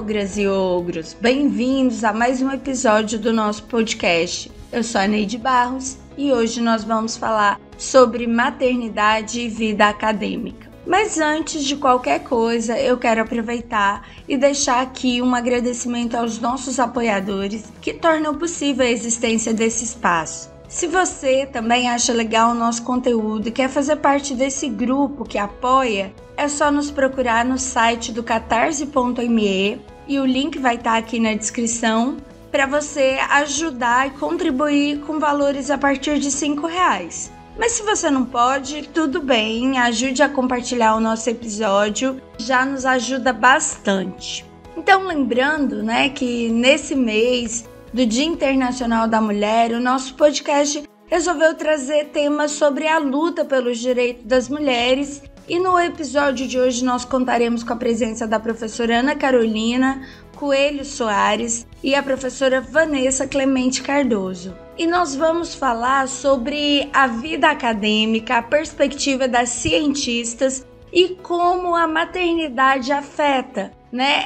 Ogras e ogros, bem-vindos a mais um episódio do nosso podcast. Eu sou a Neide Barros e hoje nós vamos falar sobre maternidade e vida acadêmica. Mas antes de qualquer coisa, eu quero aproveitar e deixar aqui um agradecimento aos nossos apoiadores que tornam possível a existência desse espaço. Se você também acha legal o nosso conteúdo e quer fazer parte desse grupo que apoia, é só nos procurar no site do catarse.me e o link vai estar aqui na descrição para você ajudar e contribuir com valores a partir de R$5. Mas se você não pode, tudo bem, ajude a compartilhar o nosso episódio, já nos ajuda bastante. Então lembrando, que nesse mês do Dia Internacional da Mulher, o nosso podcast resolveu trazer temas sobre a luta pelos direitos das mulheres e no episódio de hoje nós contaremos com a presença da professora Ana Carolina Coelho Soares e a professora Vanessa Clemente Cardoso. E nós vamos falar sobre a vida acadêmica, a perspectiva das cientistas e como a maternidade afeta,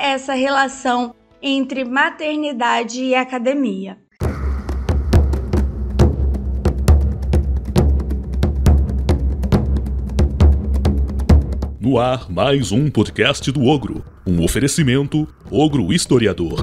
essa relação entre maternidade e academia. No ar, mais um podcast do Ogro, um oferecimento Ogro Historiador.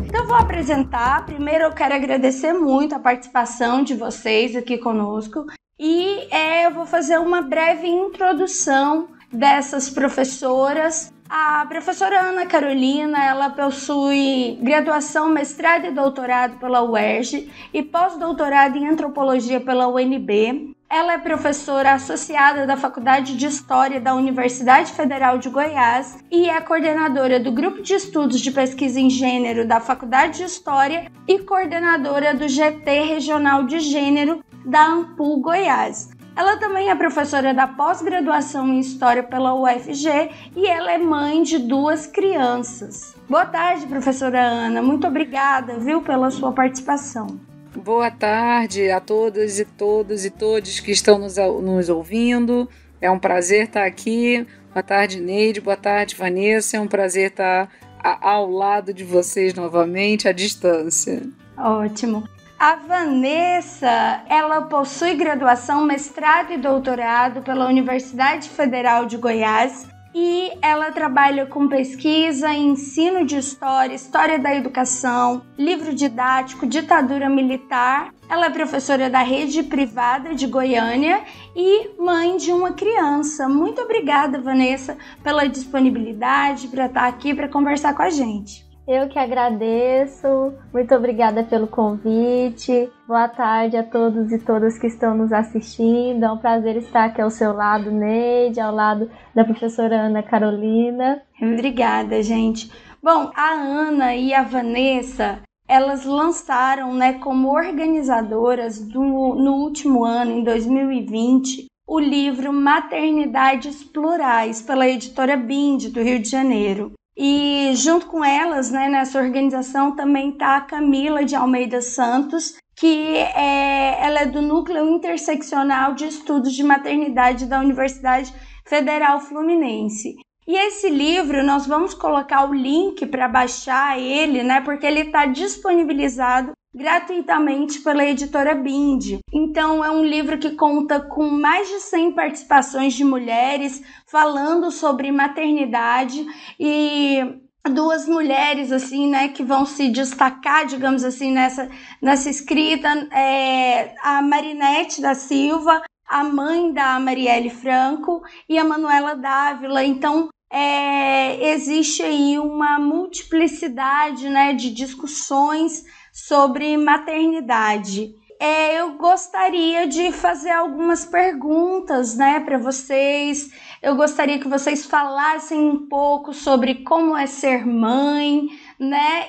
Então vou apresentar, primeiro eu quero agradecer muito a participação de vocês aqui conosco e eu vou fazer uma breve introdução dessas professoras. A professora Ana Carolina, ela possui graduação, mestrado e doutorado pela UERJ e pós-doutorado em antropologia pela UNB. Ela é professora associada da Faculdade de História da Universidade Federal de Goiás e é coordenadora do Grupo de Estudos de Pesquisa em Gênero da Faculdade de História e coordenadora do GT Regional de Gênero da AMPU Goiás. Ela também é professora da pós-graduação em História pela UFG e ela é mãe de 2 crianças. Boa tarde, professora Ana. Muito obrigada, pela sua participação. Boa tarde a todas e todos e todes que estão nos ouvindo. É um prazer estar aqui. Boa tarde, Neide. Boa tarde, Vanessa. É um prazer estar ao lado de vocês novamente, à distância. Ótimo. A Vanessa, ela possui graduação, mestrado e doutorado pela Universidade Federal de Goiás e ela trabalha com pesquisa, ensino de história, história da educação, livro didático, ditadura militar. Ela é professora da rede privada de Goiânia e mãe de uma criança. Muito obrigada, Vanessa, pela disponibilidade para estar aqui para conversar com a gente. Eu que agradeço, muito obrigada pelo convite, boa tarde a todos e todas que estão nos assistindo, é um prazer estar aqui ao seu lado, Neide, ao lado da professora Ana Carolina. Obrigada, gente. Bom, a Ana e a Vanessa, elas lançaram, como organizadoras no último ano, em 2020, o livro Maternidades Plurais, pela editora Bindi, do Rio de Janeiro. E junto com elas, nessa organização também está a Camila de Almeida Santos, que ela é do Núcleo Interseccional de Estudos de Maternidade da Universidade Federal Fluminense. E esse livro, nós vamos colocar o link para baixar ele, porque ele está disponibilizado gratuitamente pela editora Bindi. Então é um livro que conta com mais de 100 participações de mulheres falando sobre maternidade e 2 mulheres que vão se destacar, digamos assim, nessa escrita, a Marinete da Silva, a mãe da Marielle Franco e a Manuela Dávila. Então existe aí uma multiplicidade de discussões sobre maternidade. Eu gostaria de fazer algumas perguntas, para vocês. Eu gostaria que vocês falassem um pouco sobre como é ser mãe,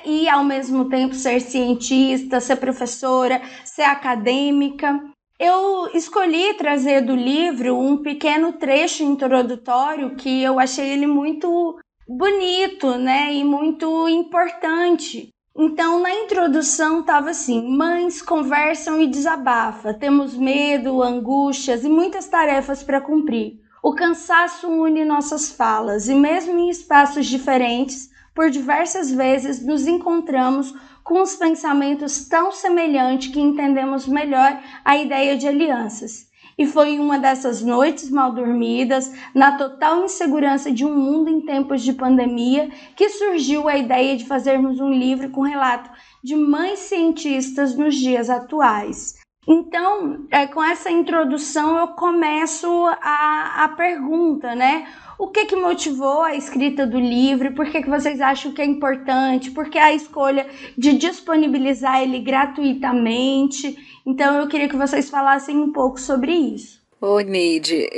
e ao mesmo tempo ser cientista, ser professora, ser acadêmica. Eu escolhi trazer do livro um pequeno trecho introdutório que eu achei ele muito bonito, e muito importante. Então, na introdução estava assim: mães conversam e desabafam, temos medo, angústias e muitas tarefas para cumprir. O cansaço une nossas falas e mesmo em espaços diferentes, por diversas vezes nos encontramos com os pensamentos tão semelhantes que entendemos melhor a ideia de alianças. E foi em uma dessas noites mal dormidas, na total insegurança de um mundo em tempos de pandemia, que surgiu a ideia de fazermos um livro com relato de mães cientistas nos dias atuais. Então, com essa introdução, eu começo a pergunta, né? O que motivou a escrita do livro? Por que vocês acham que é importante? Por que a escolha de disponibilizar ele gratuitamente? Então, eu queria que vocês falassem um pouco sobre isso. Oi, Neide,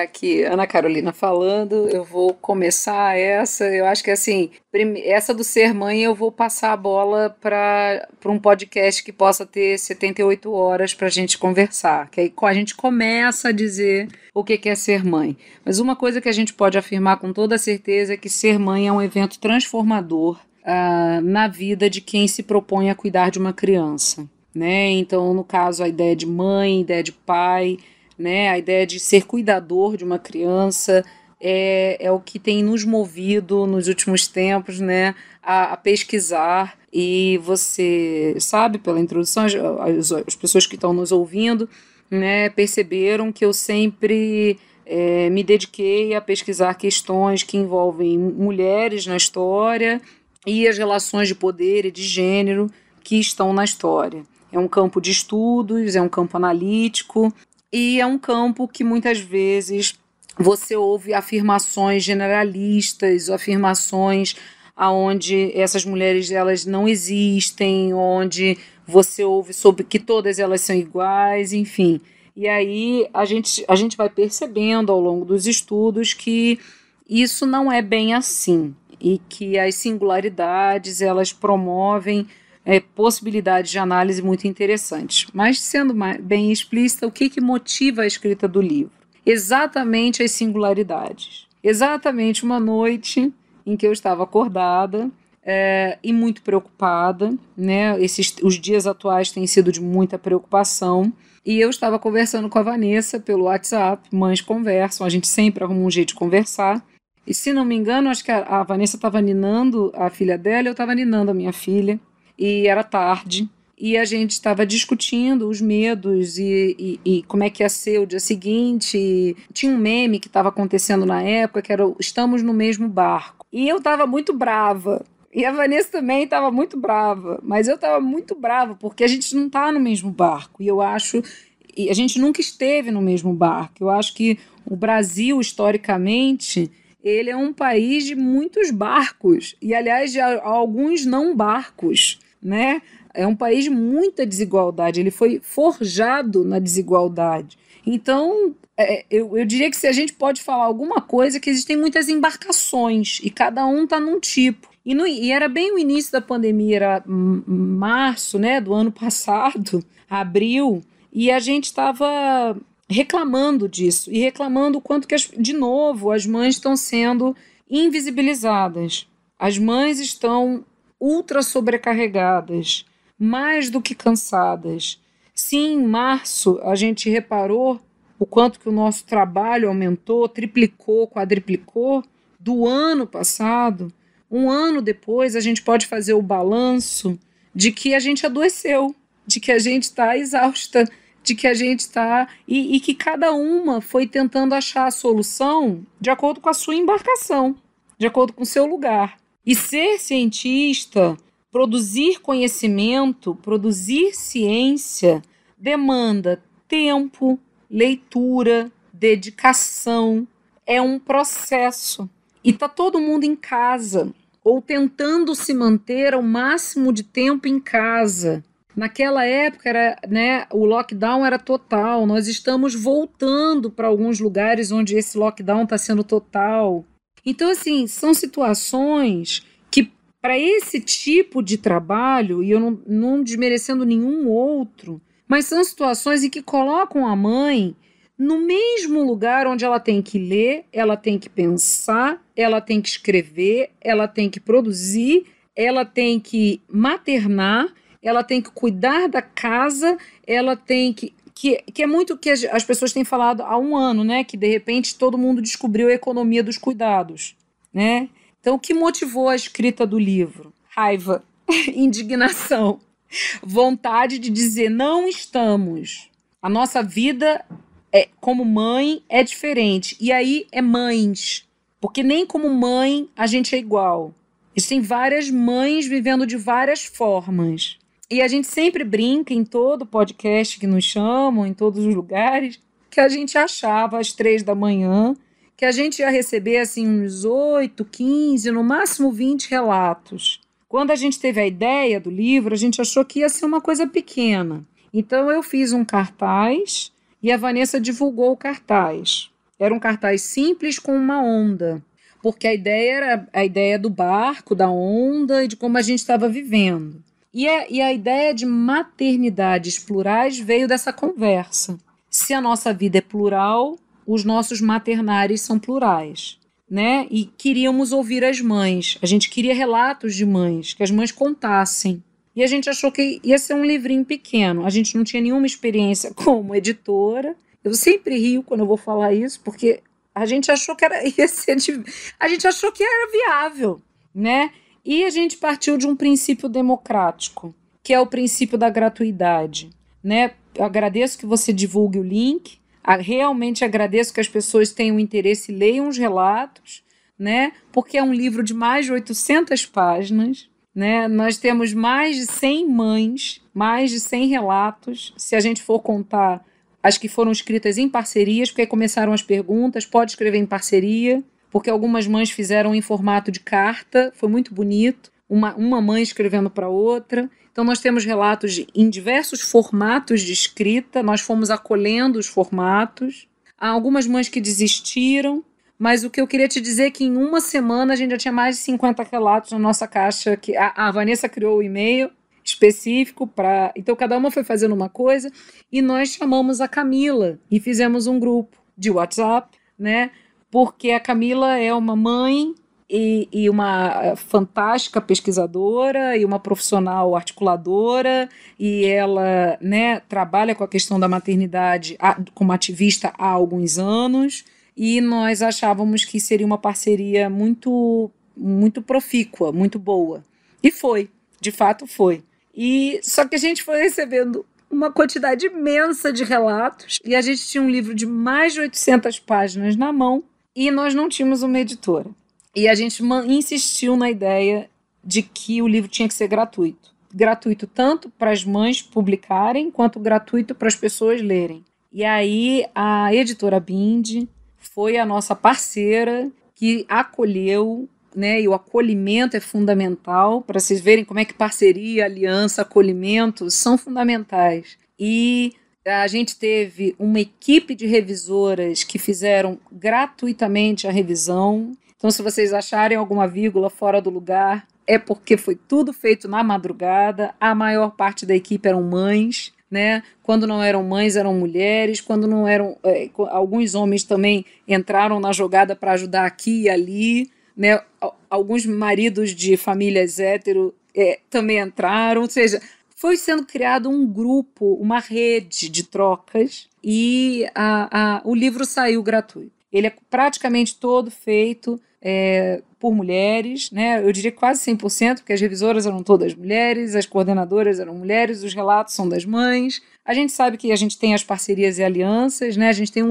aqui Ana Carolina falando, eu vou começar eu acho que assim, essa do ser mãe eu vou passar a bola para um podcast que possa ter 78 horas para a gente conversar, que aí a gente começa a dizer o que é ser mãe. Mas uma coisa que a gente pode afirmar com toda certeza é que ser mãe é um evento transformador na vida de quem se propõe a cuidar de uma criança, né? Então, no caso, a ideia de mãe, a ideia de pai, né, a ideia de ser cuidador de uma criança é o que tem nos movido nos últimos tempos, né, a pesquisar. E você sabe, pela introdução, as pessoas que estão nos ouvindo, né, perceberam que eu sempre me dediquei a pesquisar questões que envolvem mulheres na história e as relações de poder e de gênero que estão na história. É um campo de estudos, é um campo analítico, e é um campo que muitas vezes você ouve afirmações generalistas, afirmações onde essas mulheres elas não existem, onde você ouve sobre que todas elas são iguais, enfim. E aí a gente vai percebendo ao longo dos estudos que isso não é bem assim e que as singularidades elas promovem possibilidades de análise muito interessantes. Mas, sendo bem explícita, o que motiva a escrita do livro? Exatamente as singularidades. Exatamente uma noite em que eu estava acordada e muito preocupada, né? Os dias atuais têm sido de muita preocupação, e eu estava conversando com a Vanessa pelo WhatsApp, mães conversam, a gente sempre arruma um jeito de conversar, e se não me engano, acho que a Vanessa estava ninando a filha dela, eu estava ninando a minha filha, e era tarde, e a gente estava discutindo os medos e como é que ia ser o dia seguinte. Tinha um meme que estava acontecendo na época, que era estamos no mesmo barco. E eu estava muito brava, e a Vanessa também estava muito brava, mas eu estava muito brava, porque a gente não está no mesmo barco, e a gente nunca esteve no mesmo barco. Eu acho que o Brasil, historicamente, ele é um país de muitos barcos, e aliás de alguns não barcos, né? É um país de muita desigualdade, ele foi forjado na desigualdade. Então, eu diria que se a gente pode falar alguma coisa, que existem muitas embarcações, e cada um está num tipo. E era bem o início da pandemia, era março, né, do ano passado, abril, e a gente estava reclamando disso, e reclamando o quanto que, de novo, as mães estão sendo invisibilizadas. As mães estão ultra sobrecarregadas, mais do que cansadas. Sim, em março a gente reparou o quanto que o nosso trabalho aumentou, triplicou, quadriplicou do ano passado. Um ano depois a gente pode fazer o balanço de que a gente adoeceu, de que a gente está exausta, de que a gente está... E que cada uma foi tentando achar a solução de acordo com a sua embarcação, de acordo com o seu lugar. E ser cientista, produzir conhecimento, produzir ciência, demanda tempo, leitura, dedicação. É um processo. E está todo mundo em casa, ou tentando se manter ao máximo de tempo em casa. Naquela época, o lockdown era total. Nós estamos voltando para alguns lugares onde esse lockdown está sendo total. Então, assim, são situações que, para esse tipo de trabalho, e eu não desmerecendo nenhum outro, mas são situações em que colocam a mãe no mesmo lugar onde ela tem que ler, ela tem que pensar, ela tem que escrever, ela tem que produzir, ela tem que maternar, ela tem que cuidar da casa, ela tem que que é muito o que as pessoas têm falado há um ano, né? Que de repente todo mundo descobriu a economia dos cuidados, né? Então, o que motivou a escrita do livro? Raiva, indignação, vontade de dizer não estamos. A nossa vida como mãe é diferente. E aí é mães, porque nem como mãe a gente é igual. Existem várias mães vivendo de várias formas. E a gente sempre brinca em todo podcast que nos chamam, em todos os lugares, que a gente achava às 3 da manhã que a gente ia receber assim, uns 8, 15, no máximo 20 relatos. Quando a gente teve a ideia do livro, a gente achou que ia ser uma coisa pequena. Então eu fiz um cartaz e a Vanessa divulgou o cartaz. Era um cartaz simples com uma onda, porque a ideia era a ideia do barco, da onda e de como a gente estava vivendo. E a ideia de maternidades plurais veio dessa conversa. Se a nossa vida é plural, os nossos maternários são plurais, né? E queríamos ouvir as mães. A gente queria relatos de mães, que as mães contassem. E a gente achou que ia ser um livrinho pequeno. A gente não tinha nenhuma experiência como editora. Eu sempre rio quando eu vou falar isso, porque a gente achou que a gente achou que era viável, né? E a gente partiu de um princípio democrático, que é o princípio da gratuidade, né? Eu agradeço que você divulgue o link, realmente agradeço que as pessoas tenham interesse e leiam os relatos, né? Porque é um livro de mais de 800 páginas, né? Nós temos mais de 100 mães, mais de 100 relatos, se a gente for contar as que foram escritas em parcerias, porque aí começaram as perguntas, pode escrever em parceria, porque algumas mães fizeram em formato de carta, foi muito bonito, uma mãe escrevendo para outra. Então nós temos relatos em diversos formatos de escrita, nós fomos acolhendo os formatos. Há algumas mães que desistiram, mas o que eu queria te dizer é que em uma semana a gente já tinha mais de 50 relatos na nossa caixa, que a Vanessa criou o e-mail específico para... Então cada uma foi fazendo uma coisa, e nós chamamos a Camila e fizemos um grupo de WhatsApp, né? Porque a Camila é uma mãe e uma fantástica pesquisadora e uma profissional articuladora, e ela, né, trabalha com a questão da maternidade como ativista há alguns anos, e nós achávamos que seria uma parceria muito, muito profícua, muito boa. E foi, de fato foi. E só que a gente foi recebendo uma quantidade imensa de relatos, e a gente tinha um livro de mais de 800 páginas na mão, e nós não tínhamos uma editora. E a gente insistiu na ideia de que o livro tinha que ser gratuito. Gratuito tanto para as mães publicarem, quanto gratuito para as pessoas lerem. E aí a editora Bindi foi a nossa parceira que acolheu, né? E o acolhimento é fundamental, para vocês verem como é que parceria, aliança, acolhimento são fundamentais. E a gente teve uma equipe de revisoras que fizeram gratuitamente a revisão. Então, se vocês acharem alguma vírgula fora do lugar, é porque foi tudo feito na madrugada. A maior parte da equipe eram mães, né? Quando não eram mães, eram mulheres. Quando não eram... alguns homens também entraram na jogada para ajudar aqui e ali, né? Alguns maridos de famílias hétero também entraram. Ou seja, foi sendo criado um grupo, uma rede de trocas, e o livro saiu gratuito. Ele é praticamente todo feito por mulheres, né? Eu diria quase 100%, porque as revisoras eram todas mulheres, as coordenadoras eram mulheres, os relatos são das mães. A gente sabe que a gente tem as parcerias e alianças, né? A gente tem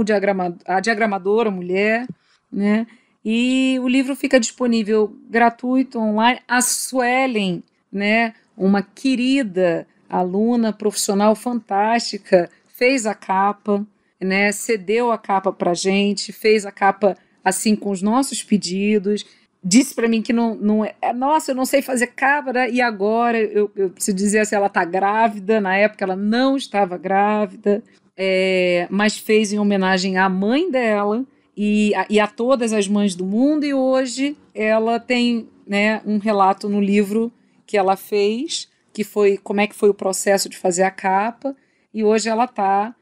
a diagramadora mulher, né? E o livro fica disponível gratuito, online. A Suelen, né? Uma querida aluna profissional fantástica, fez a capa, né? Cedeu a capa para a gente, fez a capa assim com os nossos pedidos, disse para mim que não é, nossa, eu não sei fazer capa, né? E agora eu preciso dizer se ela está grávida. Na época ela não estava grávida, mas fez em homenagem à mãe dela e a todas as mães do mundo, e hoje ela tem, né, um relato no livro que ela fez, que foi como é que foi o processo de fazer a capa, e hoje ela está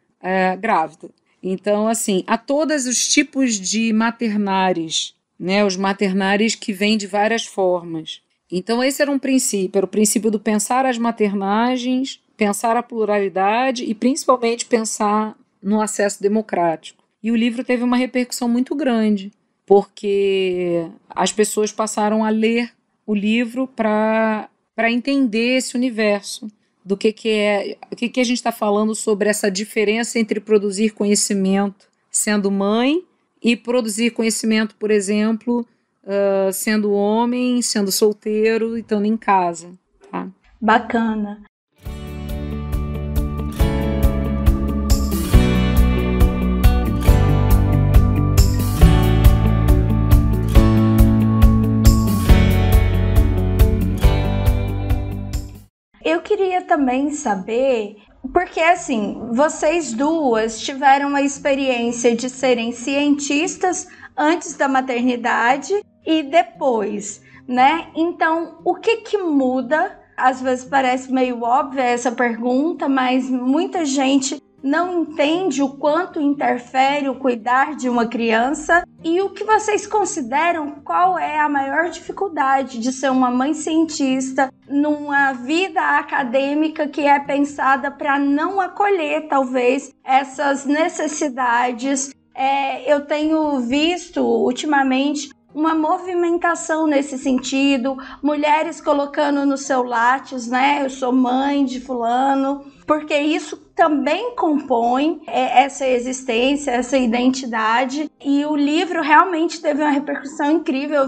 grávida. Então, assim, há todos os tipos de maternários, né? Os maternários que vêm de várias formas. Então, esse era um princípio, era o princípio do pensar as maternagens pensar a pluralidade e principalmente pensar no acesso democrático. E o livro teve uma repercussão muito grande, porque as pessoas passaram a ler o livro para entender esse universo do que a gente está falando sobre essa diferença entre produzir conhecimento sendo mãe e produzir conhecimento, por exemplo, sendo homem, sendo solteiro e estando em casa. Tá? Bacana. Eu queria também saber, porque assim, vocês duas tiveram a experiência de serem cientistas antes da maternidade e depois, né? Então, o que muda? Às vezes parece meio óbvia essa pergunta, mas muita gente não entende o quanto interfere o cuidar de uma criança. E o que vocês consideram, qual é a maior dificuldade de ser uma mãe cientista numa vida acadêmica que é pensada para não acolher, talvez, essas necessidades? Eu tenho visto, ultimamente, uma movimentação nesse sentido, mulheres colocando no seu látis, né? Eu sou mãe de fulano, porque isso também compõe essa existência, essa identidade. E o livro realmente teve uma repercussão incrível.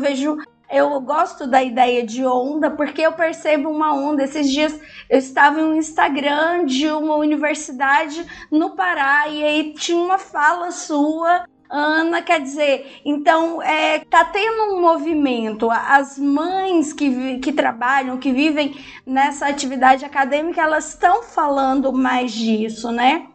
Eu gosto da ideia de onda, porque eu percebo uma onda. Esses dias eu estava em um Instagram de uma universidade no Pará, e aí tinha uma fala sua, Ana, quer dizer, então tá tendo um movimento. As mães que trabalham, que vivem nessa atividade acadêmica, elas estão falando mais disso, né?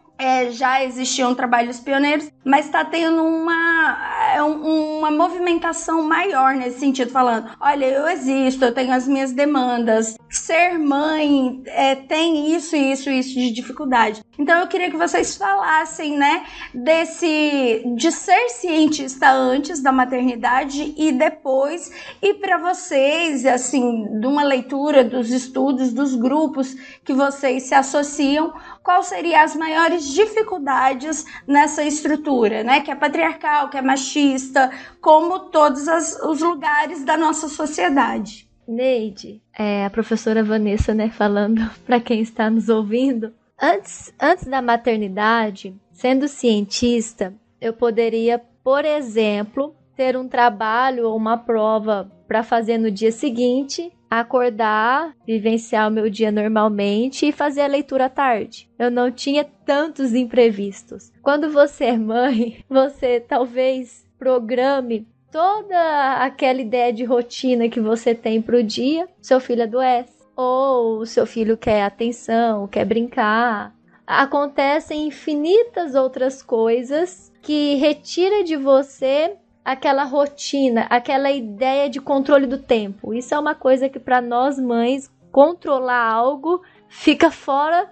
Já existiam trabalhos pioneiros, mas está tendo uma movimentação maior nesse sentido, falando, olha, eu existo, eu tenho as minhas demandas, ser mãe tem isso de dificuldade. Então eu queria que vocês falassem, né, de ser cientista antes da maternidade e depois, e para vocês, assim, de uma leitura dos estudos, dos grupos que vocês se associam, qual seriam as maiores dificuldades nessa estrutura, né? Que é patriarcal, que é machista, como todos os lugares da nossa sociedade. Neide, a professora Vanessa, né, falando para quem está nos ouvindo, antes da maternidade, sendo cientista, eu poderia, por exemplo, ter um trabalho ou uma prova para fazer no dia seguinte, acordar, vivenciar o meu dia normalmente e fazer a leitura à tarde. Eu não tinha tantos imprevistos. Quando você é mãe, você talvez programe toda aquela ideia de rotina que você tem para o dia. Seu filho adoece, ou o seu filho quer atenção, quer brincar. Acontecem infinitas outras coisas que retira de você aquela rotina, aquela ideia de controle do tempo. Isso é uma coisa que para nós mães, controlar algo fica fora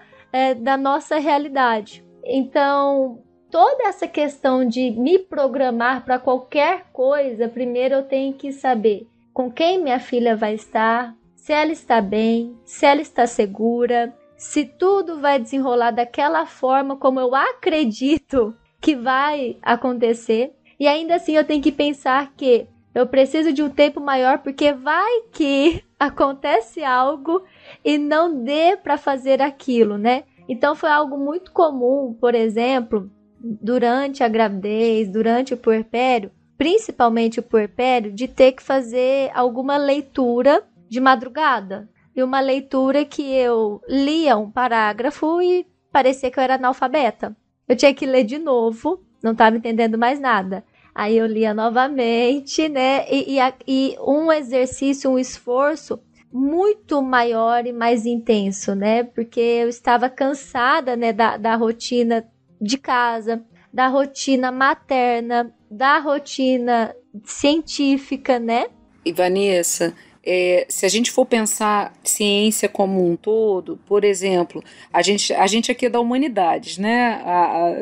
da nossa realidade. Então, toda essa questão de me programar para qualquer coisa, primeiro eu tenho que saber com quem minha filha vai estar, se ela está bem, se ela está segura, se tudo vai desenrolar daquela forma como eu acredito que vai acontecer. E ainda assim eu tenho que pensar que eu preciso de um tempo maior, porque vai que acontece algo e não dê para fazer aquilo, né? Então foi algo muito comum, por exemplo, durante a gravidez, durante o puerpério, principalmente o puerpério, de ter que fazer alguma leitura de madrugada. E uma leitura que eu lia um parágrafo e parecia que eu era analfabeta. Eu tinha que ler de novo, não estava entendendo mais nada. Aí eu lia novamente, né? E um exercício, um esforço muito maior e mais intenso, né? Porque eu estava cansada, né, da rotina de casa, da rotina materna, da rotina científica, né? E Vanessa, se a gente for pensar ciência como um todo, por exemplo, a gente aqui é da humanidades, né?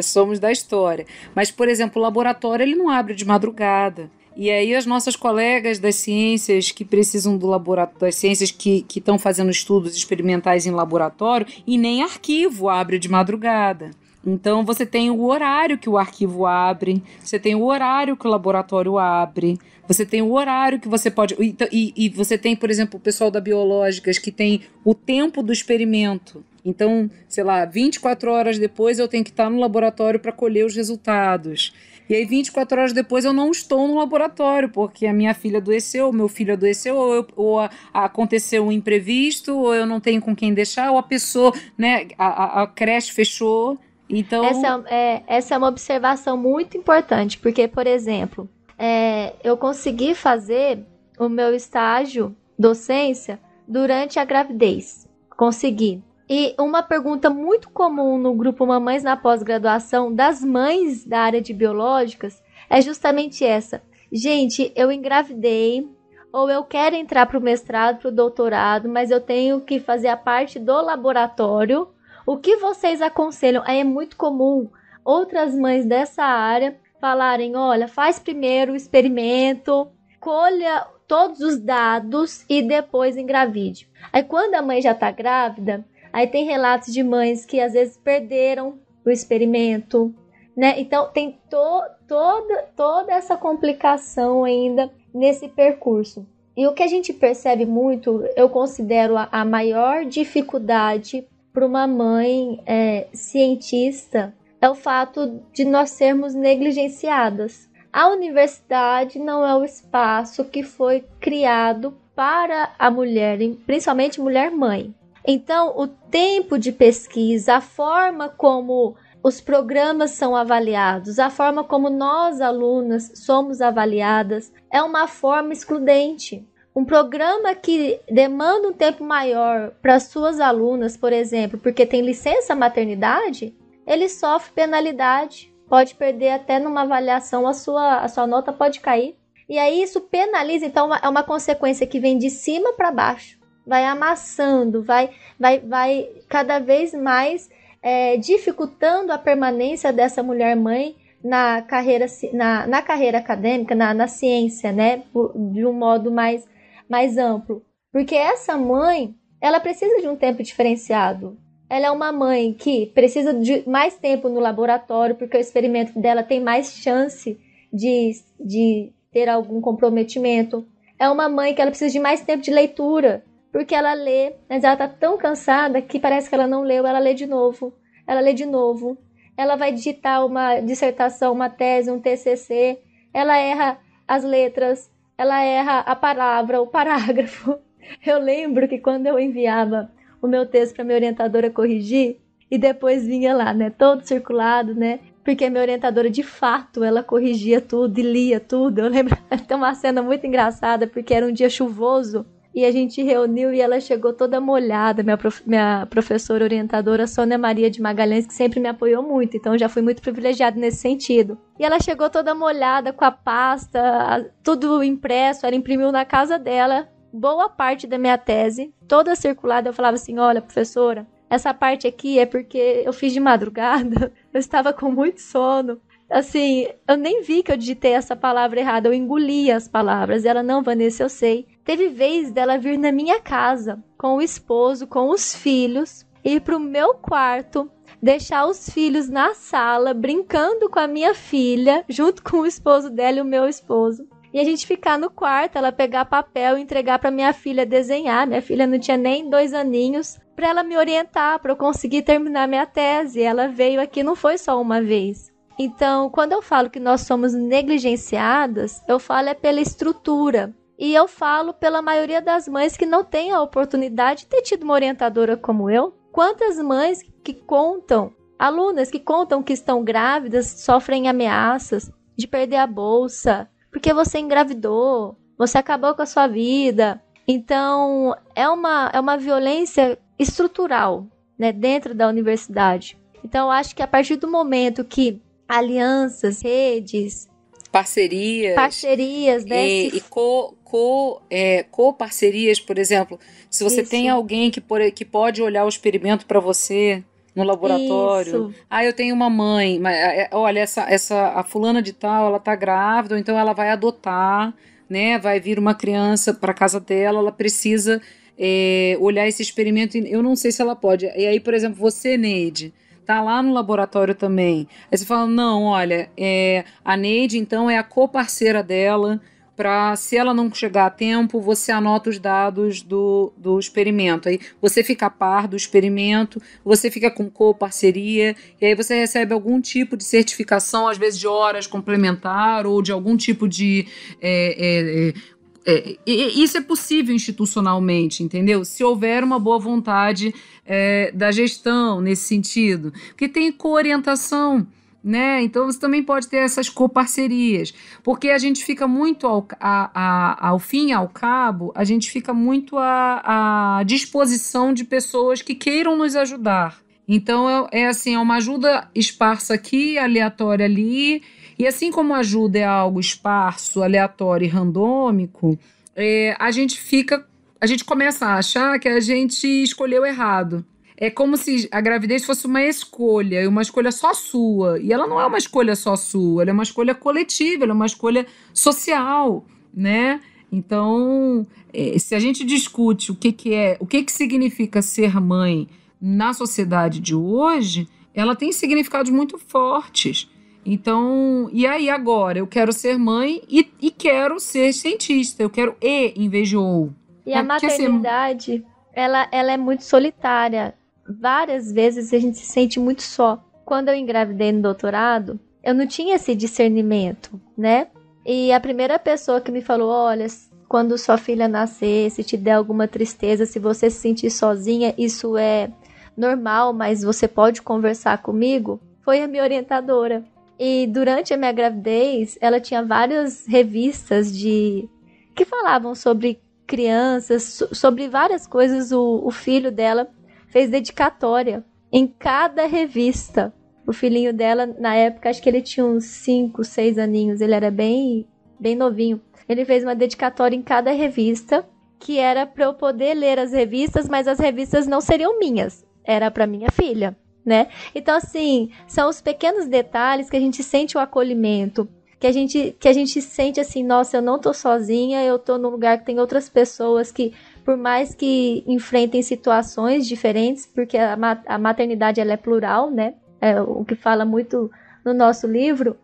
Somos da história. Mas, por exemplo, o laboratório ele não abre de madrugada. E aí as nossas colegas das ciências que precisam do laboratório, das ciências que estão fazendo estudos experimentais em laboratório, e nem arquivo abre de madrugada. Então você tem o horário que o arquivo abre, você tem o horário que o laboratório abre, você tem o horário que você pode... E você tem, por exemplo, o pessoal da Biológicas que tem o tempo do experimento. Então, sei lá, 24 horas depois eu tenho que estar no laboratório para colher os resultados. E aí 24 horas depois eu não estou no laboratório, porque a minha filha adoeceu, meu filho adoeceu, ou aconteceu um imprevisto, ou eu não tenho com quem deixar, ou a pessoa, né, a creche fechou. Então... Essa é uma observação muito importante, porque, por exemplo, eu consegui fazer o meu estágio docência durante a gravidez. Consegui. E uma pergunta muito comum no grupo Mamães na Pós-Graduação das mães da área de biológicas é justamente essa. Gente, eu engravidei, ou eu quero entrar para o mestrado, para o doutorado, mas eu tenho que fazer a parte do laboratório. O que vocês aconselham? Aí é muito comum outras mães dessa área falarem, olha, faz primeiro o experimento, colha todos os dados e depois engravide. Aí quando a mãe já está grávida, aí tem relatos de mães que às vezes perderam o experimento, né? Então tem toda essa complicação ainda nesse percurso. E o que a gente percebe muito, eu considero a maior dificuldade para uma mãe cientista é o fato de nós sermos negligenciadas. A universidade não é o espaço que foi criado para a mulher, principalmente mulher mãe. Então, o tempo de pesquisa, a forma como os programas são avaliados, a forma como nós, alunas, somos avaliadas, é uma forma excludente. Um programa que demanda um tempo maior para suas alunas, por exemplo, porque tem licença maternidade, ele sofre penalidade, pode perder até numa avaliação, a sua nota pode cair. E aí isso penaliza, então é uma consequência que vem de cima para baixo, vai amassando, vai cada vez mais dificultando a permanência dessa mulher mãe na carreira acadêmica, na ciência, né, de um modo mais amplo. Porque essa mãe, ela precisa de um tempo diferenciado. Ela é uma mãe que precisa de mais tempo no laboratório, porque o experimento dela tem mais chance de ter algum comprometimento. É uma mãe que ela precisa de mais tempo de leitura, porque ela lê, mas ela está tão cansada que parece que ela não leu, ela lê de novo. Ela lê de novo. Ela vai digitar uma dissertação, uma tese, um TCC. Ela erra as letras, ela erra a palavra, o parágrafo. Eu lembro que quando eu enviava o meu texto para minha orientadora corrigir, e depois vinha lá, né, todo circulado, né, porque a minha orientadora, de fato, ela corrigia tudo e lia tudo. Eu lembro, tem uma cena muito engraçada, porque era um dia chuvoso, e a gente reuniu e ela chegou toda molhada, minha professora orientadora, Sônia Maria de Magalhães, que sempre me apoiou muito, então eu já fui muito privilegiada nesse sentido. E ela chegou toda molhada, com a pasta, tudo impresso, ela imprimiu na casa dela, boa parte da minha tese, toda circulada. Eu falava assim, olha, professora, essa parte aqui é porque eu fiz de madrugada, eu estava com muito sono. Assim, eu nem vi que eu digitei essa palavra errada, eu engoli as palavras. Ela, não, Vanessa, eu sei. Teve vez dela vir na minha casa, com o esposo, com os filhos, ir pro meu quarto, deixar os filhos na sala, brincando com a minha filha, junto com o esposo dela e o meu esposo. E a gente ficar no quarto, ela pegar papel e entregar para minha filha desenhar. Minha filha não tinha nem 2 aninhos, para ela me orientar, para eu conseguir terminar minha tese. Ela veio aqui, não foi só uma vez. Então, quando eu falo que nós somos negligenciadas, eu falo pela estrutura. E eu falo pela maioria das mães que não têm a oportunidade de ter tido uma orientadora como eu. Quantas mães que contam, alunas que contam que estão grávidas, sofrem ameaças de perder a bolsa, porque você engravidou, você acabou com a sua vida. Então, é uma violência estrutural, né, dentro da universidade. Então, eu acho que a partir do momento que alianças, redes, parcerias, né, e co-parcerias, por exemplo, se você tem alguém que pode olhar o experimento para você, no laboratório. Isso. Eu tenho uma mãe, mas, olha, a fulana de tal, ela tá grávida, ou então ela vai adotar, né? Vai vir uma criança para casa dela, ela precisa olhar esse experimento, eu não sei se ela pode. E aí, por exemplo, você, Neide, tá lá no laboratório também. Aí você fala, não, olha, a Neide, então, é a coparceira dela, para, se ela não chegar a tempo, você anota os dados do experimento. Aí você fica a par do experimento, você fica com coparceria, e aí você recebe algum tipo de certificação, às vezes de horas complementar, ou de algum tipo de... isso é possível institucionalmente, entendeu? Se houver uma boa vontade da gestão nesse sentido. Porque tem coorientação, né? Então você também pode ter essas coparcerias, porque a gente fica muito ao fim e ao cabo, a gente fica muito à disposição de pessoas que queiram nos ajudar. Então assim, é uma ajuda esparsa aqui, aleatória ali, e assim como a ajuda é algo esparso, aleatório e randômico, a gente começa a achar que a gente escolheu errado. É como se a gravidez fosse uma escolha só sua. E ela não é uma escolha só sua, ela é uma escolha coletiva, ela é uma escolha social, né? Então, se a gente discute o que significa ser mãe na sociedade de hoje, ela tem significados muito fortes. Então, e aí agora? Eu quero ser mãe e quero ser cientista. Eu quero em vez de ou. E a maternidade, ela é muito solitária. Várias vezes a gente se sente muito só. Quando eu engravidei no doutorado, eu não tinha esse discernimento, né? E a primeira pessoa que me falou, olha, quando sua filha nascer, se te der alguma tristeza, se você se sentir sozinha, isso é normal, mas você pode conversar comigo, foi a minha orientadora. E durante a minha gravidez, ela tinha várias revistas que falavam sobre crianças, sobre várias coisas. O filho dela fez dedicatória em cada revista. O filhinho dela, na época, acho que ele tinha uns 5, 6 aninhos, ele era bem, bem novinho. Ele fez uma dedicatória em cada revista, que era para eu poder ler as revistas, mas as revistas não seriam minhas, era para minha filha, né? Então, assim, são os pequenos detalhes que a gente sente o acolhimento, que a gente sente assim, nossa, eu não tô sozinha, eu tô num lugar que tem outras pessoas que, por mais que enfrentem situações diferentes, porque a maternidade ela é plural, né? O que fala muito no nosso livro,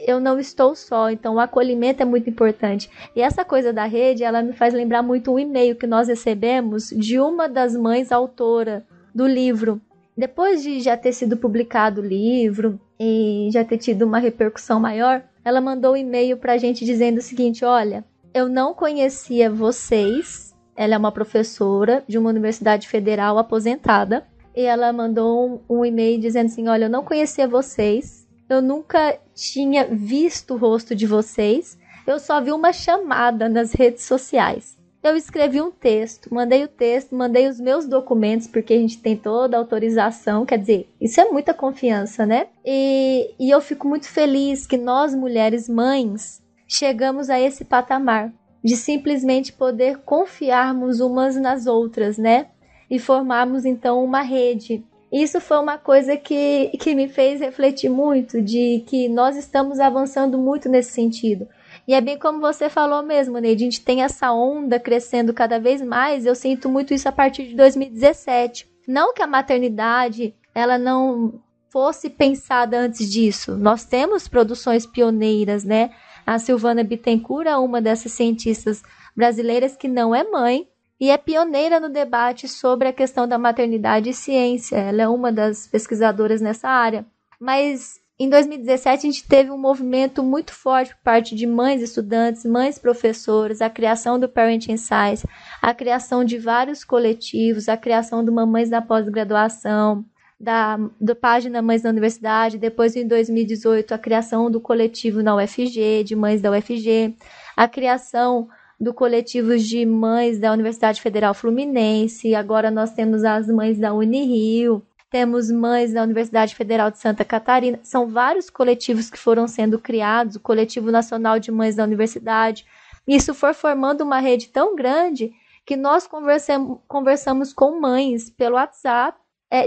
eu não estou só, então o acolhimento é muito importante. E essa coisa da rede, ela me faz lembrar muito um e-mail que nós recebemos de uma das mães autora do livro. Depois de já ter sido publicado o livro e já ter tido uma repercussão maior, ela mandou um e-mail pra gente dizendo o seguinte, olha, eu não conhecia vocês, ela é uma professora de uma universidade federal aposentada, e ela mandou um e-mail dizendo assim, olha, eu não conhecia vocês, eu nunca tinha visto o rosto de vocês, eu só vi uma chamada nas redes sociais. Eu escrevi um texto, mandei os meus documentos, porque a gente tem toda a autorização, quer dizer, isso é muita confiança, né? E eu fico muito feliz que nós, mulheres mães, chegamos a esse patamar de simplesmente poder confiarmos umas nas outras, né? E formarmos, então, uma rede. Isso foi uma coisa que me fez refletir muito, de que nós estamos avançando muito nesse sentido. E é bem como você falou mesmo, Neide, a gente tem essa onda crescendo cada vez mais, eu sinto muito isso a partir de 2017. Não que a maternidade, ela não fosse pensada antes disso. Nós temos produções pioneiras, né? A Silvana Bittencourt é uma dessas cientistas brasileiras que não é mãe e é pioneira no debate sobre a questão da maternidade e ciência. Ela é uma das pesquisadoras nessa área. Mas em 2017, a gente teve um movimento muito forte por parte de mães estudantes, mães professoras, a criação do Parenting Science, a criação de vários coletivos, a criação do Mamães na Pós-Graduação, da página Mães na Universidade, depois em 2018 a criação do coletivo na UFG, de mães da UFG, a criação do coletivo de mães da Universidade Federal Fluminense, agora nós temos as mães da Unirio, temos mães da Universidade Federal de Santa Catarina, são vários coletivos que foram sendo criados, o Coletivo Nacional de Mães da Universidade. Isso foi formando uma rede tão grande que nós conversamos com mães pelo WhatsApp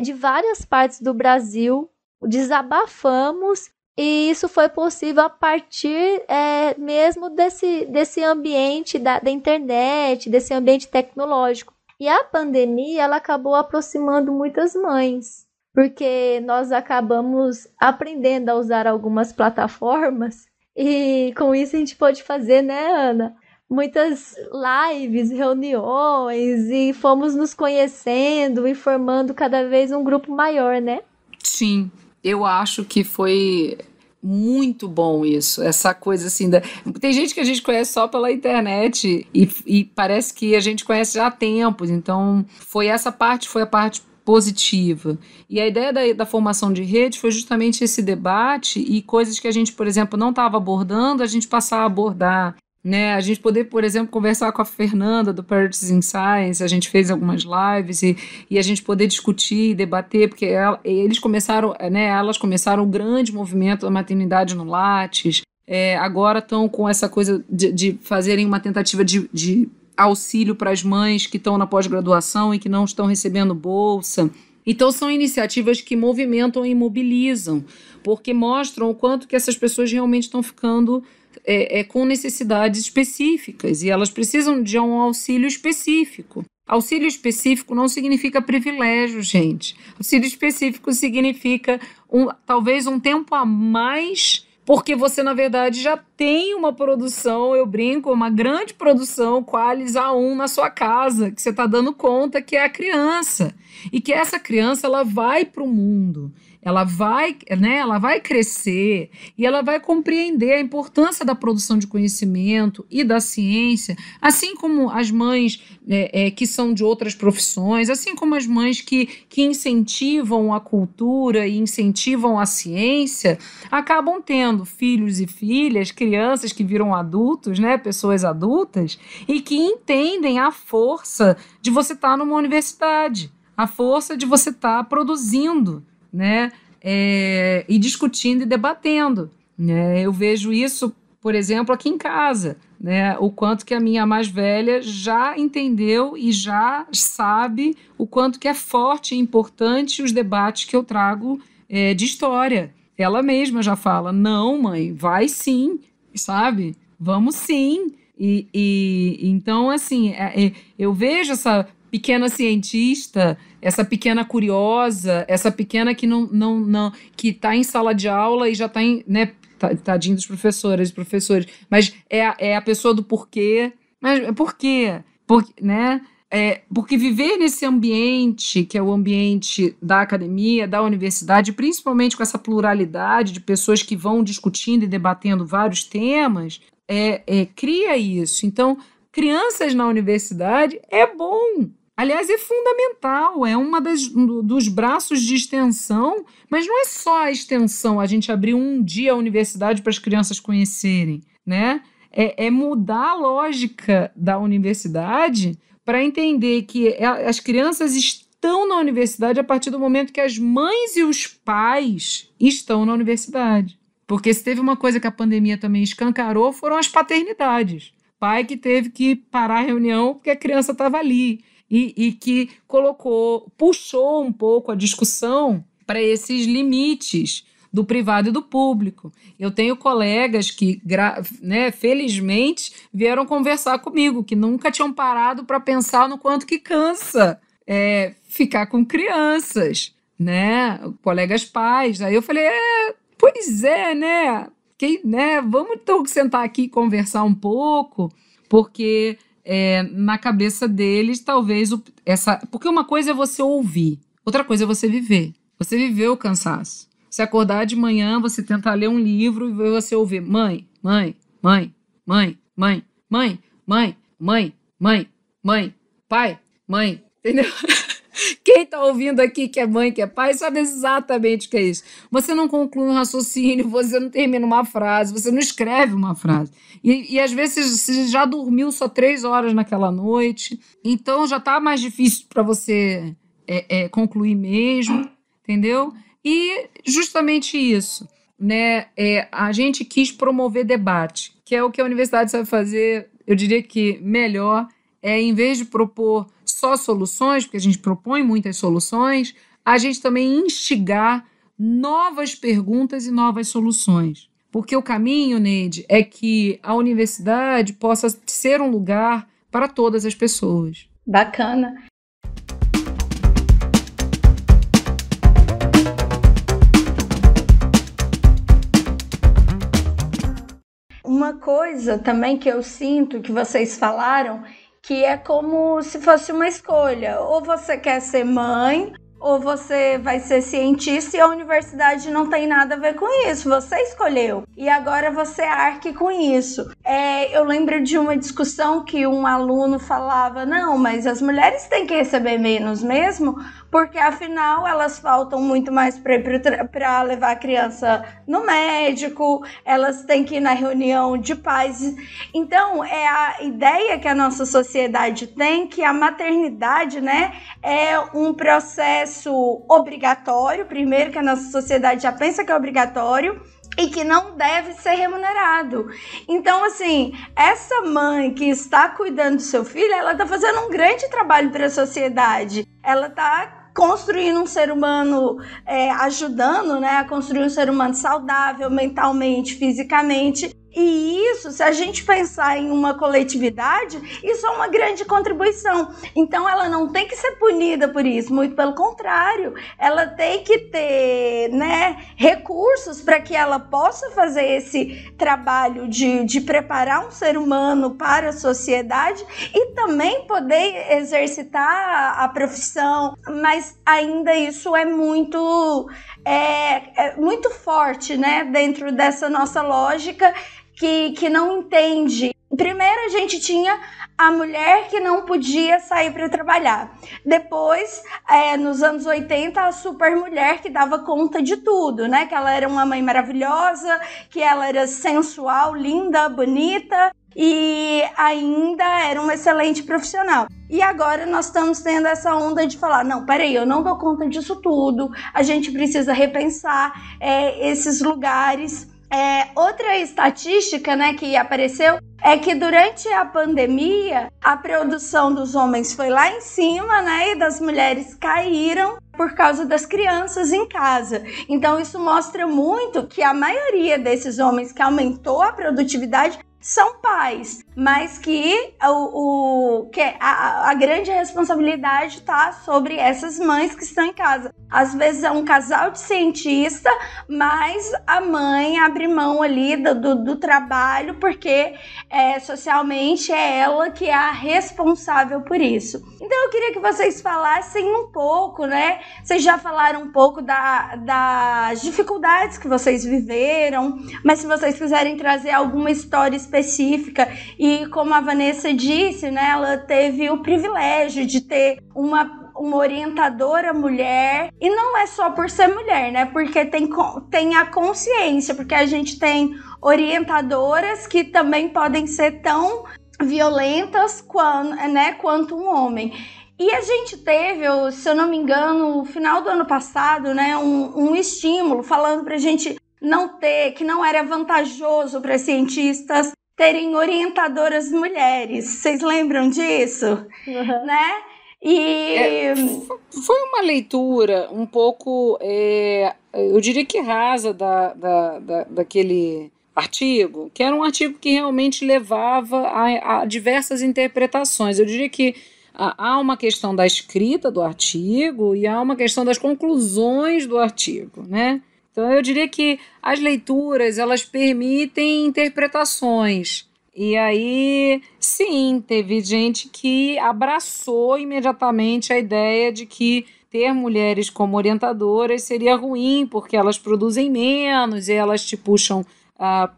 de várias partes do Brasil, desabafamos, e isso foi possível a partir mesmo desse ambiente da internet, desse ambiente tecnológico. E a pandemia, ela acabou aproximando muitas mães, porque nós acabamos aprendendo a usar algumas plataformas, e com isso a gente pôde fazer, né, Ana? Muitas lives, reuniões, e fomos nos conhecendo e formando cada vez um grupo maior, né? Sim, eu acho que foi muito bom isso, essa coisa assim, tem gente que a gente conhece só pela internet e parece que a gente conhece já há tempos, então foi a parte positiva. E a ideia da formação de rede foi justamente esse debate e coisas que a gente, por exemplo, não estava abordando, a gente passar a abordar, né? A gente poder, por exemplo, conversar com a Fernanda do Parents in Science, a gente fez algumas lives e a gente poder discutir, debater, porque elas começaram o grande movimento da maternidade no Lattes, agora estão com essa coisa de fazerem uma tentativa de auxílio para as mães que estão na pós-graduação e que não estão recebendo bolsa. Então são iniciativas que movimentam e mobilizam, porque mostram o quanto que essas pessoas realmente estão ficando com necessidades específicas e elas precisam de um auxílio específico. Auxílio específico não significa privilégio, gente. Auxílio específico significa talvez um tempo a mais, porque você, na verdade, já tem uma produção, eu brinco, uma grande produção Qualis A1 na sua casa, que você está dando conta que é a criança. E que essa criança, ela vai para o mundo. Ela vai crescer e ela vai compreender a importância da produção de conhecimento e da ciência, assim como as mães que são de outras profissões, assim como as mães que incentivam a cultura e incentivam a ciência, acabam tendo filhos e filhas, crianças que viram adultos, né, pessoas adultas, e que entendem a força de você estar numa universidade, a força de você estar produzindo, né? E discutindo e debatendo, né? Eu vejo isso, por exemplo, aqui em casa, né? O quanto que a minha mais velha já entendeu e já sabe o quanto que é forte e importante os debates que eu trago de história. Ela mesma já fala, não, mãe, vai sim, sabe? Vamos sim. Então, assim, eu vejo essa pequena cientista, essa pequena curiosa, essa pequena que não que está em sala de aula e já está em, né, tadinho dos professores, mas é a pessoa do porquê. Mas por quê? Né? Porque viver nesse ambiente, que é o ambiente da academia, da universidade, principalmente com essa pluralidade de pessoas que vão discutindo e debatendo vários temas, cria isso. Então, crianças na universidade é bom. Aliás, é fundamental, é dos braços de extensão, mas não é só a extensão, a gente abrir um dia a universidade para as crianças conhecerem, né? É mudar a lógica da universidade para entender que as crianças estão na universidade a partir do momento que as mães e os pais estão na universidade. Porque se teve uma coisa que a pandemia também escancarou, foram as paternidades. Pai que teve que parar a reunião porque a criança estava ali. E que puxou um pouco a discussão para esses limites do privado e do público. Eu tenho colegas que, felizmente, vieram conversar comigo, que nunca tinham parado para pensar no quanto que cansa ficar com crianças, né? Colegas pais. Aí eu falei, pois é, né? Vamos então sentar aqui e conversar um pouco, porque na cabeça deles, talvez, porque uma coisa é você ouvir, outra coisa é você viver. Você viveu o cansaço. Você acordar de manhã, você tentar ler um livro e você ouvir mãe, mãe, mãe, mãe, mãe, mãe, mãe, mãe, mãe, mãe, pai, mãe, entendeu? Quem está ouvindo aqui que é mãe, que é pai, sabe exatamente o que é isso. Você não conclui um raciocínio, você não termina uma frase, você não escreve uma frase. E às vezes você já dormiu só 3 horas naquela noite, então já está mais difícil para você concluir mesmo, entendeu? E justamente isso, né? A gente quis promover debate, que é o que a universidade sabe fazer, eu diria que melhor, em vez de propor só soluções, porque a gente propõe muitas soluções, a gente também instigar novas perguntas e novas soluções. Porque o caminho, Neide, é que a universidade possa ser um lugar para todas as pessoas. Bacana. Uma coisa também que eu sinto que vocês falaram, que é como se fosse uma escolha. Ou você quer ser mãe, ou você vai ser cientista, e a universidade não tem nada a ver com isso. Você escolheu. E agora você arque com isso. Eu lembro de uma discussão que um aluno falava, não, mas as mulheres têm que receber menos mesmo, porque afinal elas faltam muito mais para levar a criança no médico, elas têm que ir na reunião de pais. Então, é a ideia que a nossa sociedade tem, que a maternidade, né, é um processo obrigatório, primeiro, que a nossa sociedade já pensa que é obrigatório, e que não deve ser remunerado. Então, assim, essa mãe que está cuidando do seu filho, ela está fazendo um grande trabalho para a sociedade. Ela está construindo um ser humano, ajudando, né, a construir um ser humano saudável mentalmente, fisicamente. E isso, se a gente pensar em uma coletividade, isso é uma grande contribuição. Então ela não tem que ser punida por isso, muito pelo contrário, ela tem que ter, né, recursos para que ela possa fazer esse trabalho de preparar um ser humano para a sociedade e também poder exercitar a profissão, mas ainda isso é muito forte, né, dentro dessa nossa lógica que não entende. Primeiro a gente tinha a mulher que não podia sair para trabalhar. Depois, nos anos 80, a super mulher que dava conta de tudo, né? Que ela era uma mãe maravilhosa, que ela era sensual, linda, bonita e ainda era uma excelente profissional. E agora nós estamos tendo essa onda de falar, não, peraí, eu não dou conta disso tudo, a gente precisa repensar esses lugares. Outra estatística, né, que apareceu é que durante a pandemia a produção dos homens foi lá em cima, né, e das mulheres caíram por causa das crianças em casa. Então isso mostra muito que a maioria desses homens que aumentou a produtividade são pais, mas que a grande responsabilidade está sobre essas mães que estão em casa. Às vezes é um casal de cientista, mas a mãe abre mão ali do trabalho porque socialmente é ela que é a responsável por isso. Então eu queria que vocês falassem um pouco, né? Vocês já falaram um pouco das dificuldades que vocês viveram, mas se vocês quiserem trazer alguma história específica, e como a Vanessa disse, né, ela teve o privilégio de ter uma orientadora mulher, e não é só por ser mulher, né, porque tem a consciência, porque a gente tem orientadoras que também podem ser tão violentas quanto um homem. E a gente teve, se eu não me engano, no final do ano passado, né, um estímulo falando pra gente que não era vantajoso para cientistas terem orientadoras mulheres. Vocês lembram disso? Uhum. Né? Foi uma leitura um pouco, eu diria que rasa daquele artigo, que era um artigo que realmente levava a diversas interpretações. Eu diria que há uma questão da escrita do artigo e há uma questão das conclusões do artigo, né? Então eu diria que as leituras, elas permitem interpretações. E aí, sim, teve gente que abraçou imediatamente a ideia de que ter mulheres como orientadoras seria ruim, porque elas produzem menos e elas te puxam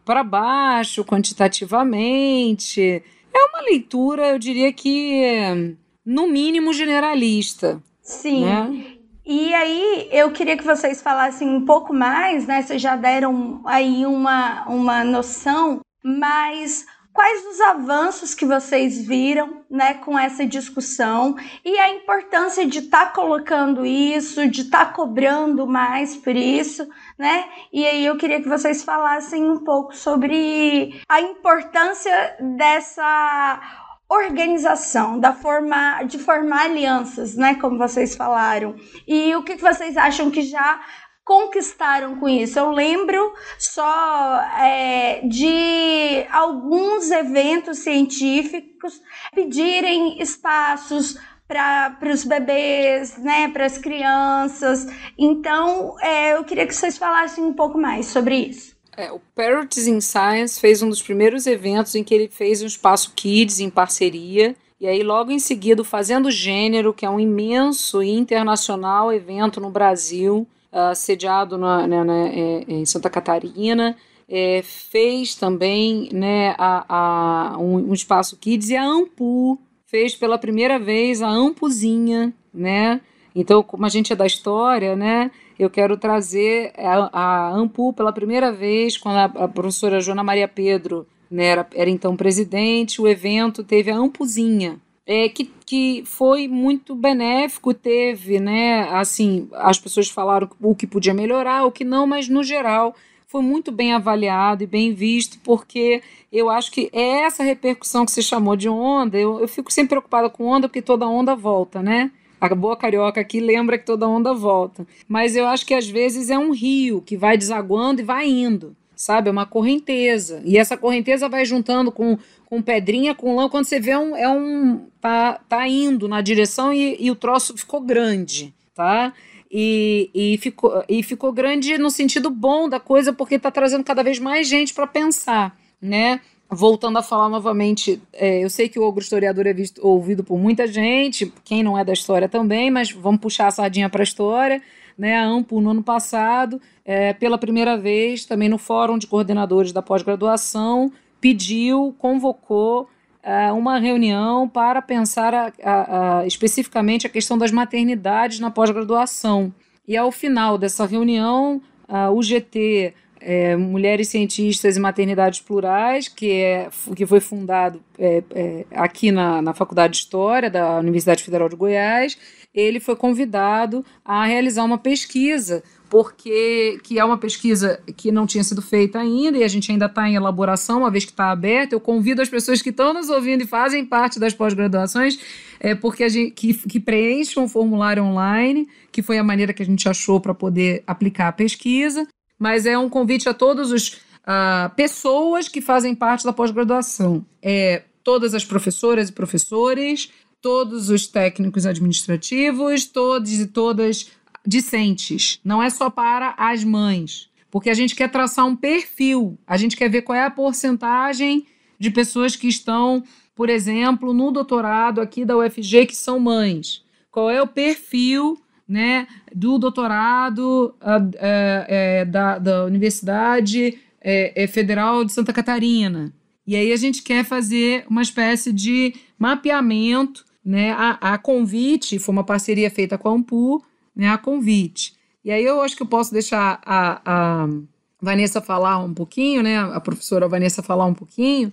para baixo quantitativamente. É uma leitura, eu diria que, no mínimo, generalista. Sim. Né? E aí, eu queria que vocês falassem um pouco mais, né? Vocês já deram aí uma noção, mas quais os avanços que vocês viram, né, com essa discussão e a importância de estar colocando isso, de estar cobrando mais por isso, né? E aí eu queria que vocês falassem um pouco sobre a importância dessa organização, de formar alianças, né, como vocês falaram. E o que vocês acham que já conquistaram com isso? Eu lembro só de alguns eventos científicos pedirem espaços para os bebês, né, para as crianças. Então, eu queria que vocês falassem um pouco mais sobre isso. O Parrots in Science fez um dos primeiros eventos em que ele fez um espaço Kids em parceria, e aí logo em seguida o Fazendo Gênero, que é um imenso e internacional evento no Brasil, sediado em Santa Catarina, fez também, né, um espaço Kids, e a Ampu fez pela primeira vez a Ampuzinha, né? Então, como a gente é da história, né, eu quero trazer a Ampu pela primeira vez, quando a professora Joana Maria Pedro, né, era então presidente. O evento teve a Ampuzinha, que foi muito benéfico, teve, né, assim, as pessoas falaram o que podia melhorar, o que não, mas no geral foi muito bem avaliado e bem visto, porque eu acho que é essa repercussão que você chamou de onda. Eu fico sempre preocupada com onda, porque toda onda volta, né? A boa carioca aqui lembra que toda onda volta. Mas eu acho que às vezes é um rio que vai desaguando e vai indo, sabe? É uma correnteza. E essa correnteza vai juntando com pedrinha, com lama. Quando você vê, tá indo na direção e o troço ficou grande, tá? E ficou grande no sentido bom da coisa, porque está trazendo cada vez mais gente para pensar, né? Voltando a falar novamente, eu sei que o Ogro Historiador é ouvido por muita gente, quem não é da história também, mas vamos puxar a sardinha para a história, né? A AMPU, no ano passado, pela primeira vez, também no Fórum de Coordenadores da Pós-Graduação, convocou uma reunião para pensar especificamente a questão das maternidades na pós-graduação. E ao final dessa reunião, o GT, Mulheres Cientistas e Maternidades Plurais, que foi fundado aqui na Faculdade de História da Universidade Federal de Goiás, ele foi convidado a realizar uma pesquisa, que é uma pesquisa que não tinha sido feita ainda, e a gente ainda está em elaboração, uma vez que está aberta. Eu convido as pessoas que estão nos ouvindo e fazem parte das pós-graduações, porque que preencham um formulário online, que foi a maneira que a gente achou para poder aplicar a pesquisa, mas é um convite a todas as pessoas que fazem parte da pós-graduação, todas as professoras e professores, todos os técnicos administrativos, todos e todas discentes. Não é só para as mães, porque a gente quer traçar um perfil, a gente quer ver qual é a porcentagem de pessoas que estão, por exemplo, no doutorado aqui da UFG, que são mães. Qual é o perfil, né, do doutorado da Universidade Federal de Santa Catarina. E aí a gente quer fazer uma espécie de mapeamento, né, a convite, foi uma parceria feita com a AMPU, né, a convite. E aí eu acho que eu posso deixar a Vanessa falar um pouquinho, né, a professora Vanessa falar um pouquinho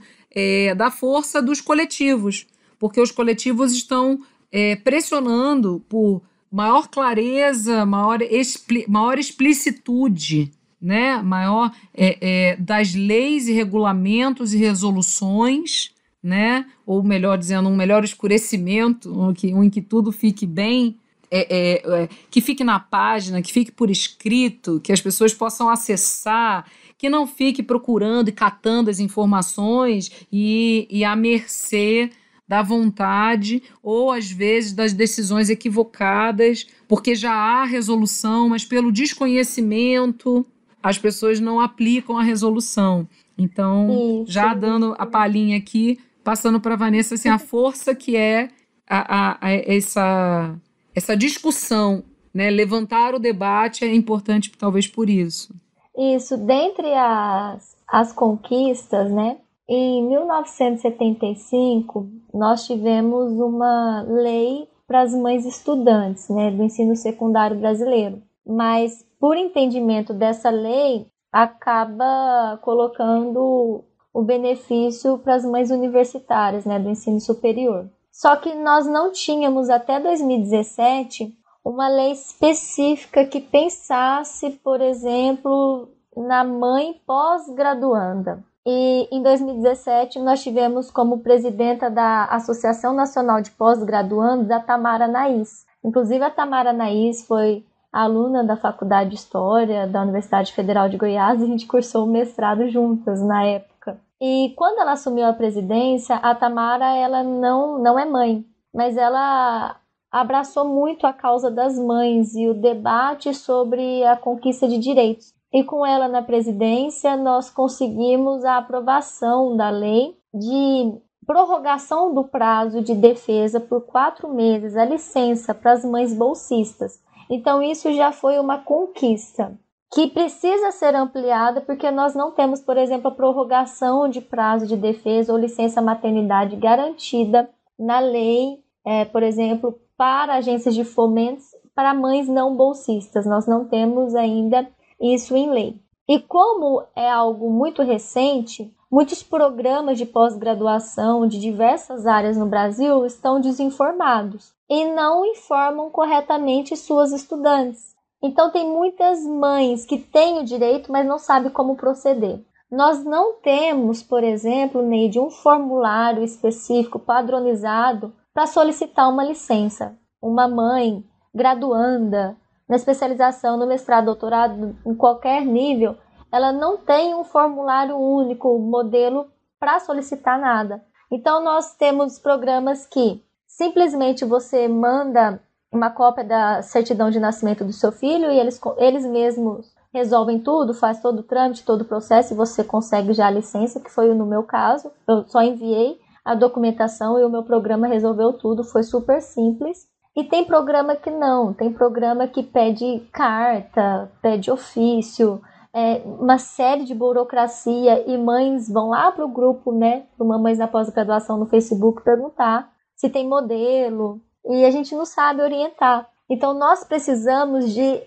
da força dos coletivos, porque os coletivos estão pressionando por maior clareza, maior explicitude, né, maior das leis e regulamentos e resoluções, né, ou melhor dizendo, um melhor escurecimento, em que tudo fique bem, que fique na página, que fique por escrito, que as pessoas possam acessar, que não fique procurando e catando as informações e à mercê da vontade ou, às vezes, das decisões equivocadas, porque já há resolução, mas pelo desconhecimento as pessoas não aplicam a resolução. Então, já dando a palhinha aqui, passando para a Vanessa, assim, a força que é essa discussão, né? Levantar o debate é importante, talvez, por isso. Isso, dentre as conquistas, né? Em 1975, nós tivemos uma lei para as mães estudantes, né, do ensino secundário brasileiro. Mas, por entendimento dessa lei, acaba colocando o benefício para as mães universitárias, né, do ensino superior. Só que nós não tínhamos, até 2017, uma lei específica que pensasse, por exemplo, na mãe pós-graduanda. E em 2017 nós tivemos como presidenta da Associação Nacional de Pós-Graduandos a Tamara Naís. Inclusive a Tamara Naís foi aluna da Faculdade de História da Universidade Federal de Goiás e a gente cursou o mestrado juntas na época. E quando ela assumiu a presidência, a Tamara ela não é mãe, mas ela abraçou muito a causa das mães e o debate sobre a conquista de direitos. E com ela na presidência, nós conseguimos a aprovação da lei de prorrogação do prazo de defesa por 4 meses, a licença para as mães bolsistas. Então, isso já foi uma conquista que precisa ser ampliada porque nós não temos, por exemplo, a prorrogação de prazo de defesa ou licença maternidade garantida na lei, por exemplo, para agências de fomento para mães não bolsistas. Nós não temos ainda isso em lei. E como é algo muito recente, muitos programas de pós-graduação de diversas áreas no Brasil estão desinformados e não informam corretamente suas estudantes. Então tem muitas mães que têm o direito, mas não sabem como proceder. Nós não temos, por exemplo, Neide, um formulário específico padronizado para solicitar uma licença. Uma mãe graduanda na especialização, no mestrado, doutorado, em qualquer nível, ela não tem um formulário único, modelo para solicitar nada. Então, nós temos programas que simplesmente você manda uma cópia da certidão de nascimento do seu filho e eles mesmos resolvem tudo, faz todo o trâmite, todo o processo e você consegue já a licença, que foi no meu caso. Eu só enviei a documentação e o meu programa resolveu tudo, foi super simples. E tem programa que não, tem programa que pede carta, pede ofício, uma série de burocracia e mães vão lá para o grupo, né, para Mamães na Pós-Graduação no Facebook perguntar se tem modelo e a gente não sabe orientar. Então nós precisamos de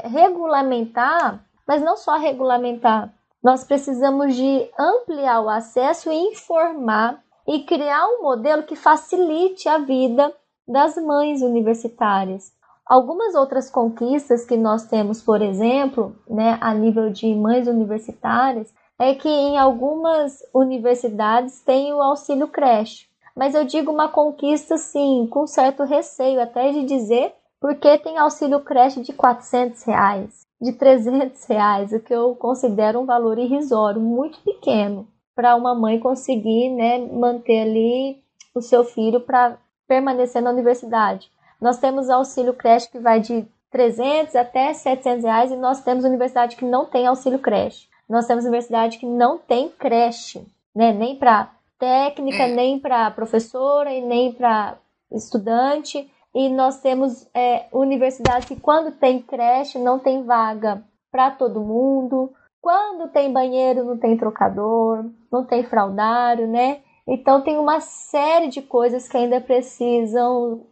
regulamentar, mas não só regulamentar, nós precisamos de ampliar o acesso e informar e criar um modelo que facilite a vida das mães universitárias. Algumas outras conquistas que nós temos, por exemplo, né, a nível de mães universitárias, é que em algumas universidades tem o auxílio creche. Mas eu digo uma conquista, sim, com certo receio até de dizer, porque tem auxílio creche de R$400, de R$300, o que eu considero um valor irrisório, muito pequeno, para uma mãe conseguir, né, manter ali o seu filho para permanecer na universidade. Nós temos auxílio creche que vai de R$300 até R$700 e nós temos universidade que não tem auxílio creche. Nós temos universidade que não tem creche, né? Nem para técnica, nem para professora e nem para estudante. E nós temos universidades que quando tem creche não tem vaga para todo mundo. Quando tem banheiro não tem trocador, não tem fraldário, né? Então, tem uma série de coisas que ainda precisam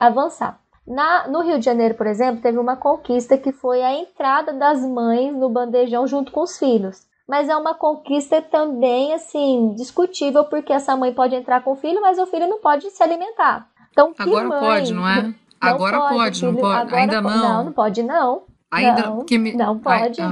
avançar. No Rio de Janeiro, por exemplo, teve uma conquista que foi a entrada das mães no bandejão junto com os filhos. Mas é uma conquista também, assim, discutível, porque essa mãe pode entrar com o filho, mas o filho não pode se alimentar. Então, agora mãe? Pode, não é? Agora pode, filho, não pode? Agora ainda não? Não, não pode não. Ainda não pode.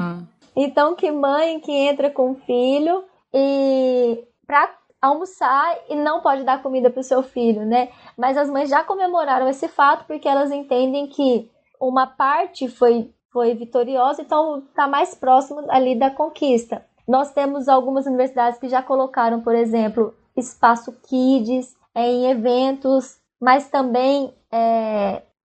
Então, que mãe que entra com o filho e para almoçar e não pode dar comida para o seu filho, né? Mas as mães já comemoraram esse fato porque elas entendem que uma parte foi vitoriosa, então está mais próximo ali da conquista. Nós temos algumas universidades que já colocaram, por exemplo, espaço kids em eventos, mas também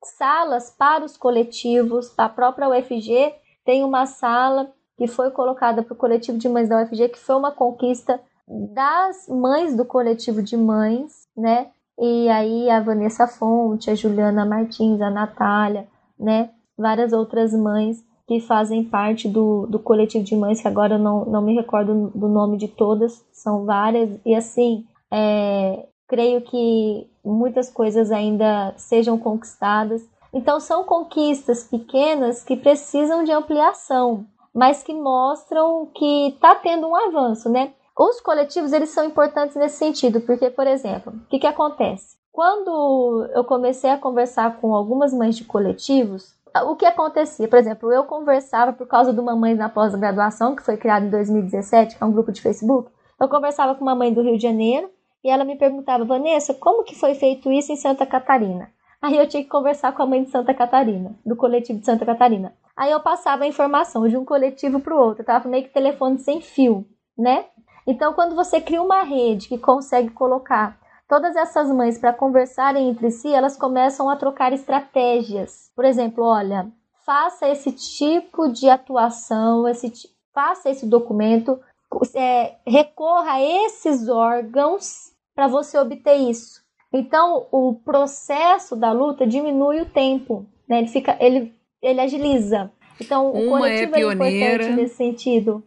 salas para os coletivos. A própria UFG tem uma sala que foi colocada para o coletivo de mães da UFG, que foi uma conquista das mães do coletivo de mães, né? E aí a Vanessa Fonte, a Juliana Martins, a Natália, né? Várias outras mães que fazem parte do coletivo de mães, que agora eu não me recordo do nome de todas, são várias, e assim, creio que muitas coisas ainda sejam conquistadas. Então são conquistas pequenas que precisam de ampliação, mas que mostram que está tendo um avanço, né? Os coletivos, eles são importantes nesse sentido, porque, por exemplo, o que acontece? Quando eu comecei a conversar com algumas mães de coletivos, o que acontecia? Por exemplo, eu conversava por causa do Mamães na Pós-Graduação, que foi criado em 2017, que é um grupo de Facebook, Eu conversava com uma mãe do Rio de Janeiro e ela me perguntava, Vanessa, como que foi feito isso em Santa Catarina? Aí eu tinha que conversar com a mãe de Santa Catarina, do coletivo de Santa Catarina. Aí eu passava a informação de um coletivo para o outro, tava meio que telefone sem fio, né? Então, quando você cria uma rede que consegue colocar todas essas mães para conversarem entre si, elas começam a trocar estratégias. Por exemplo, olha, faça esse tipo de atuação, faça esse documento, recorra a esses órgãos para você obter isso. Então, o processo da luta diminui o tempo, né? Ele agiliza. Então, o coletivo é importante nesse sentido.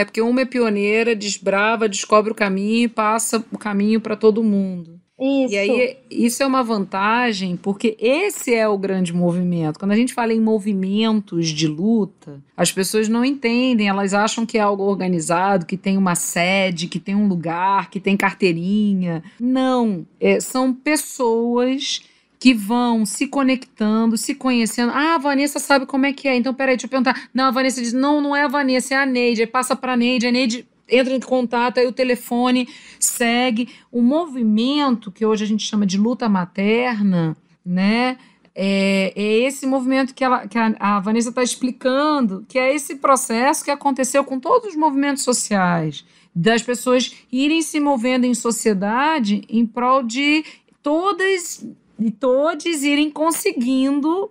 Porque uma é pioneira, desbrava, descobre o caminho e passa o caminho para todo mundo. Isso. E aí, isso é uma vantagem, porque esse é o grande movimento. Quando a gente fala em movimentos de luta, as pessoas não entendem, elas acham que é algo organizado, que tem uma sede, que tem um lugar, que tem carteirinha. Não, são pessoas que vão se conectando, se conhecendo. Ah, a Vanessa sabe como é que é, então peraí, deixa eu perguntar. Não, a Vanessa diz, não é a Vanessa, é a Neide. Aí passa para a Neide entra em contato, aí o telefone segue. O movimento, que hoje a gente chama de luta materna, né? É esse movimento que a Vanessa está explicando, que é esse processo que aconteceu com todos os movimentos sociais, das pessoas irem se movendo em sociedade em prol de todas e todos irem conseguindo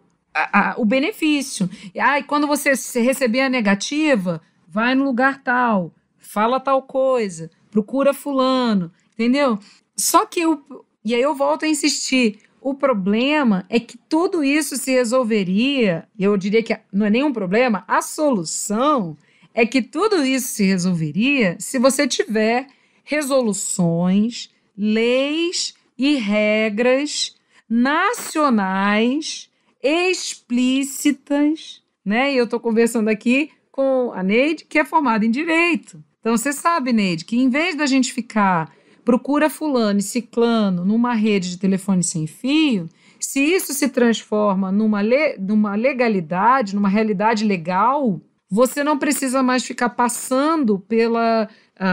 o benefício. E quando você receber a negativa, vai no lugar tal, fala tal coisa, procura fulano, entendeu? Só que e aí eu volto a insistir, o problema é que tudo isso se resolveria, eu diria que não é nenhum problema, a solução é que tudo isso se resolveria se você tiver resoluções, leis e regras nacionais, explícitas, né? E eu estou conversando aqui com a Neide, que é formada em Direito. Então, você sabe, Neide, que em vez da gente ficar procura fulano e ciclano numa rede de telefone sem fio, se isso se transforma numa legalidade, numa realidade legal, você não precisa mais ficar passando pela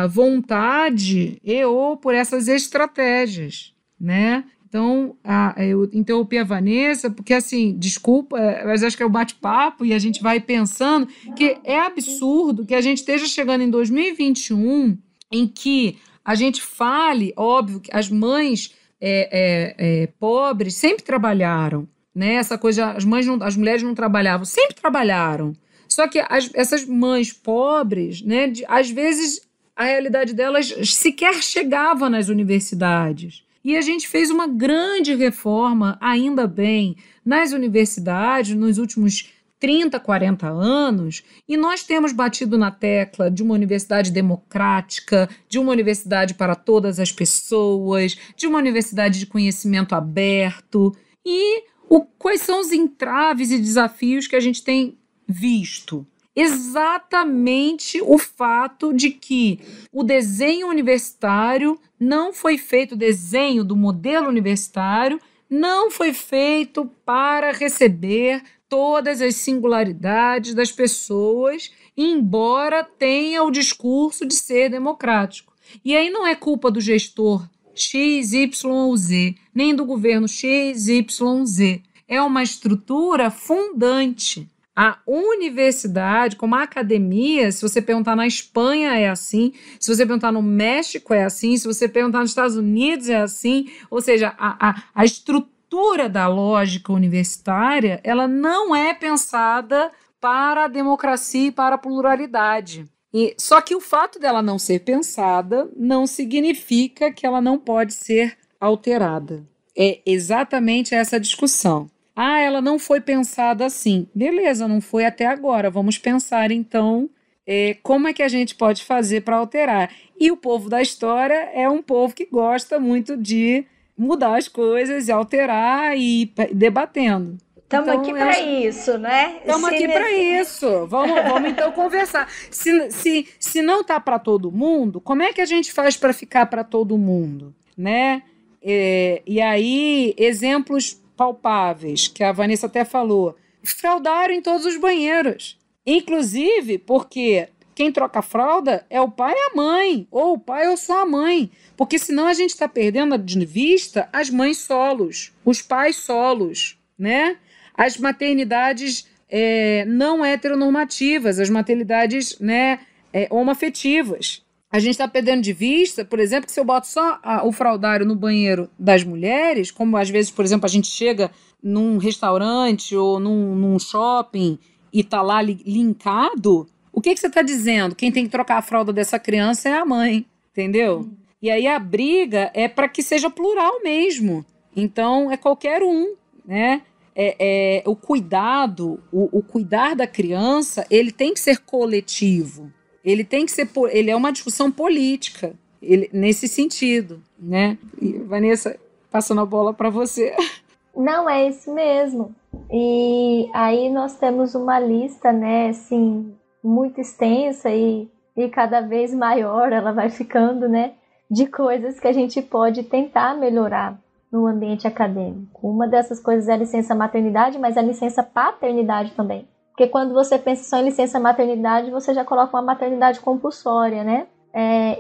vontade ou por essas estratégias, né? Então, eu interrompi a Vanessa, porque, assim, desculpa, mas acho que é o bate-papo e a gente vai pensando que é absurdo que a gente esteja chegando em 2021 em que a gente fale, óbvio, que as mães pobres sempre trabalharam, né? Essa coisa, as mulheres não trabalhavam, sempre trabalharam. Só que essas mães pobres, né, às vezes a realidade delas sequer chegava nas universidades. E a gente fez uma grande reforma, ainda bem, nas universidades nos últimos 30, 40 anos, e nós temos batido na tecla de uma universidade democrática, de uma universidade para todas as pessoas, de uma universidade de conhecimento aberto. E quais são os entraves e desafios que a gente tem visto? Exatamente o fato de que o desenho universitário não foi feito, o desenho do modelo universitário não foi feito para receber todas as singularidades das pessoas, embora tenha o discurso de ser democrático. E aí não é culpa do gestor X, Y ou Z, nem do governo X, Y, Z. É uma estrutura fundante. A universidade, como a academia, se você perguntar na Espanha é assim, se você perguntar no México é assim, se você perguntar nos Estados Unidos é assim, ou seja, a estrutura da lógica universitária, ela não é pensada para a democracia e para a pluralidade. Só que o fato dela não ser pensada não significa que ela não pode ser alterada. É exatamente essa discussão. Ela não foi pensada assim. Beleza, não foi até agora. Vamos pensar, então, como é que a gente pode fazer para alterar. E o povo da história é um povo que gosta muito de mudar as coisas e alterar e ir debatendo. Estamos aqui para isso, né? Estamos aqui para isso. Vamos então conversar. Se não está para todo mundo, como é que a gente faz para ficar para todo mundo? Né? E aí, exemplos palpáveis, que a Vanessa até falou, fraudaram em todos os banheiros. Inclusive porque quem troca a fralda é o pai e a mãe, ou o pai ou só a mãe, porque senão a gente está perdendo de vista as mães solos, os pais solos, né? As maternidades não heteronormativas, as maternidades, né, homoafetivas. A gente está perdendo de vista, por exemplo, que se eu boto só o fraldário no banheiro das mulheres, como às vezes, por exemplo, a gente chega num restaurante ou num shopping e está lá linkado, o que você está dizendo? Quem tem que trocar a fralda dessa criança é a mãe, entendeu? E aí a briga é para que seja plural mesmo. Então, é qualquer um, né? O cuidado, o cuidar da criança, ele tem que ser coletivo. Ele tem que ser, ele é uma discussão política, nesse sentido, né? E, Vanessa, passando a bola para você. Não, é isso mesmo. E aí nós temos uma lista, né, assim, muito extensa e cada vez maior ela vai ficando, né, de coisas que a gente pode tentar melhorar no ambiente acadêmico. Uma dessas coisas é a licença maternidade, mas a licença paternidade também. Porque quando você pensa só em licença maternidade, você já coloca uma maternidade compulsória, né?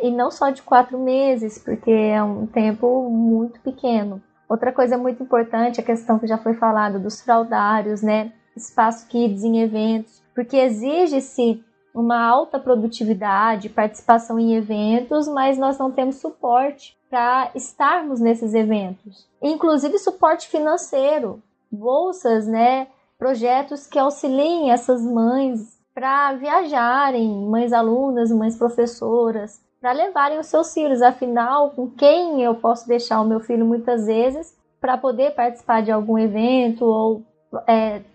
E não só de 4 meses, porque é um tempo muito pequeno. Outra coisa muito importante, a questão que já foi falada dos fraldários, né? Espaço kids em eventos, porque exige-se uma alta produtividade, participação em eventos, mas nós não temos suporte para estarmos nesses eventos. Inclusive suporte financeiro, bolsas, né? Projetos que auxiliem essas mães para viajarem, mães alunas, mães professoras, para levarem os seus filhos. Afinal, com quem eu posso deixar o meu filho muitas vezes para poder participar de algum evento ou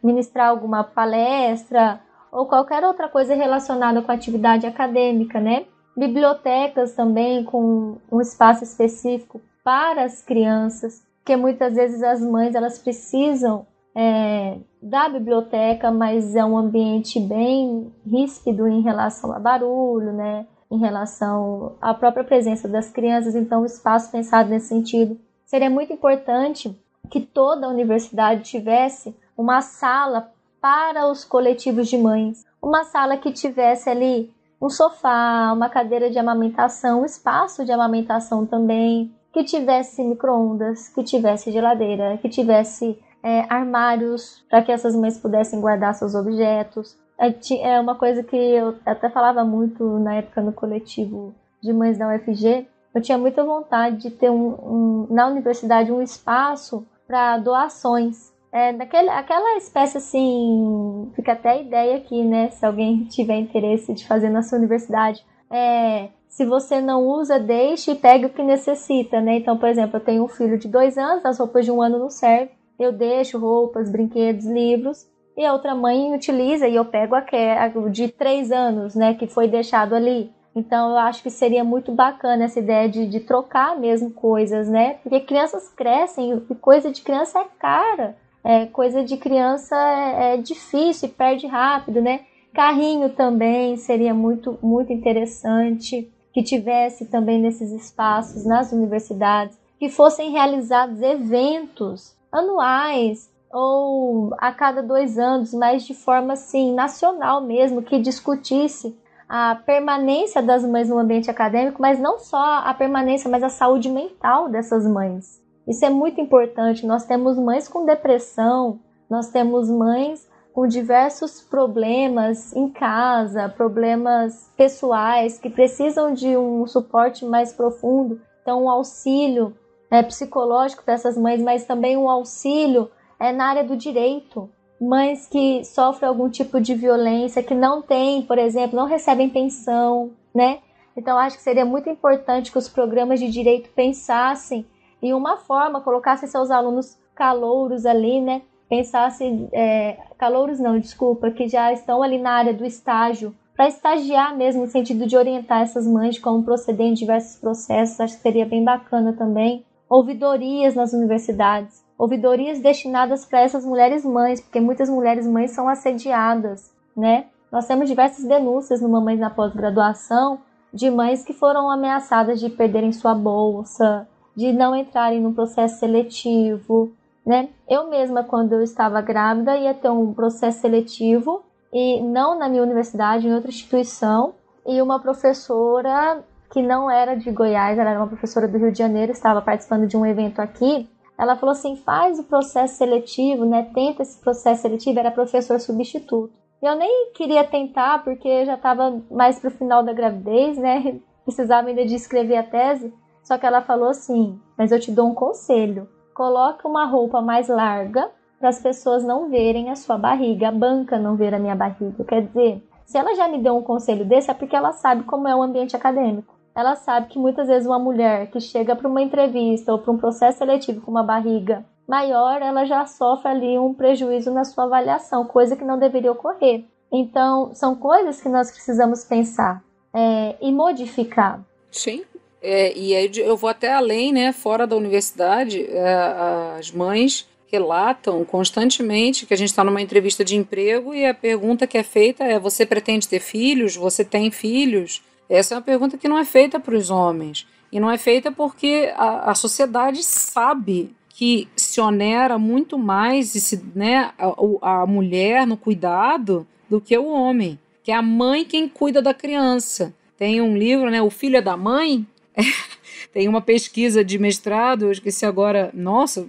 ministrar alguma palestra ou qualquer outra coisa relacionada com a atividade acadêmica, né? Bibliotecas também com um espaço específico para as crianças, porque muitas vezes as mães elas precisam da biblioteca, mas é um ambiente bem ríspido em relação a barulho, né? Em relação à própria presença das crianças, então o espaço pensado nesse sentido. Seria muito importante que toda a universidade tivesse uma sala para os coletivos de mães, uma sala que tivesse ali um sofá, uma cadeira de amamentação, um espaço de amamentação também, que tivesse micro-ondas, que tivesse geladeira, que tivesse armários para que essas mães pudessem guardar seus objetos. É uma coisa que eu até falava muito na época no coletivo de mães da UFG. Eu tinha muita vontade de ter na universidade um espaço para doações. Aquela espécie assim, fica até a ideia aqui, né? Se alguém tiver interesse de fazer na sua universidade. Se você não usa, deixe e pegue o que necessita, né? Então, por exemplo, eu tenho um filho de 2 anos, as roupas de 1 ano não servem. Eu deixo roupas, brinquedos, livros, e a outra mãe utiliza e eu pego a de 3 anos, né, que foi deixado ali. Então eu acho que seria muito bacana essa ideia de trocar mesmo coisas, né, porque crianças crescem e coisa de criança é cara, coisa de criança é difícil e perde rápido, né. Carrinho também seria muito, muito interessante que tivesse também nesses espaços, nas universidades, que fossem realizados eventos anuais ou a cada 2 anos, mas de forma assim nacional mesmo, que discutisse a permanência das mães no ambiente acadêmico, mas não só a permanência, mas a saúde mental dessas mães. Isso é muito importante. Nós temos mães com depressão, nós temos mães com diversos problemas em casa, problemas pessoais que precisam de um suporte mais profundo, então um auxílio psicológico dessas mães, mas também um auxílio na área do direito. Mães que sofrem algum tipo de violência, que não têm, por exemplo, não recebem pensão, né? Então, acho que seria muito importante que os programas de direito pensassem em uma forma, colocassem seus alunos calouros ali, né? Pensassem, que já estão ali na área do estágio, para estagiar mesmo, no sentido de orientar essas mães de como proceder em diversos processos. Acho que seria bem bacana também. Ouvidorias nas universidades, ouvidorias destinadas para essas mulheres mães, porque muitas mulheres mães são assediadas, né? Nós temos diversas denúncias no Mamães na Pós-Graduação de mães que foram ameaçadas de perderem sua bolsa, de não entrarem num processo seletivo, né? Eu mesma, quando eu estava grávida, ia ter um processo seletivo, e não na minha universidade, em outra instituição, e uma professora que não era de Goiás, ela era uma professora do Rio de Janeiro, estava participando de um evento aqui. Ela falou assim, faz o processo seletivo, né? Tenta esse processo seletivo, era professor substituto. Eu nem queria tentar, porque já estava mais pro final da gravidez, né? Precisava ainda de escrever a tese. Só que ela falou assim, mas eu te dou um conselho. Coloca uma roupa mais larga para as pessoas não verem a sua barriga, a banca não ver a minha barriga. Quer dizer, se ela já me deu um conselho desse, é porque ela sabe como é o ambiente acadêmico. Ela sabe que muitas vezes uma mulher que chega para uma entrevista ou para um processo seletivo com uma barriga maior, ela já sofre ali um prejuízo na sua avaliação, coisa que não deveria ocorrer. Então, são coisas que nós precisamos pensar e modificar. Sim. E aí eu vou até além, né? Fora da universidade, as mães relatam constantemente que a gente está numa entrevista de emprego e a pergunta que é feita é: você pretende ter filhos? Você tem filhos? Essa é uma pergunta que não é feita para os homens. E não é feita porque a sociedade sabe que se onera muito mais a mulher no cuidado do que o homem, que é a mãe quem cuida da criança. Tem um livro, né, O Filho é da Mãe. Tem uma pesquisa de mestrado, eu esqueci agora, nossa...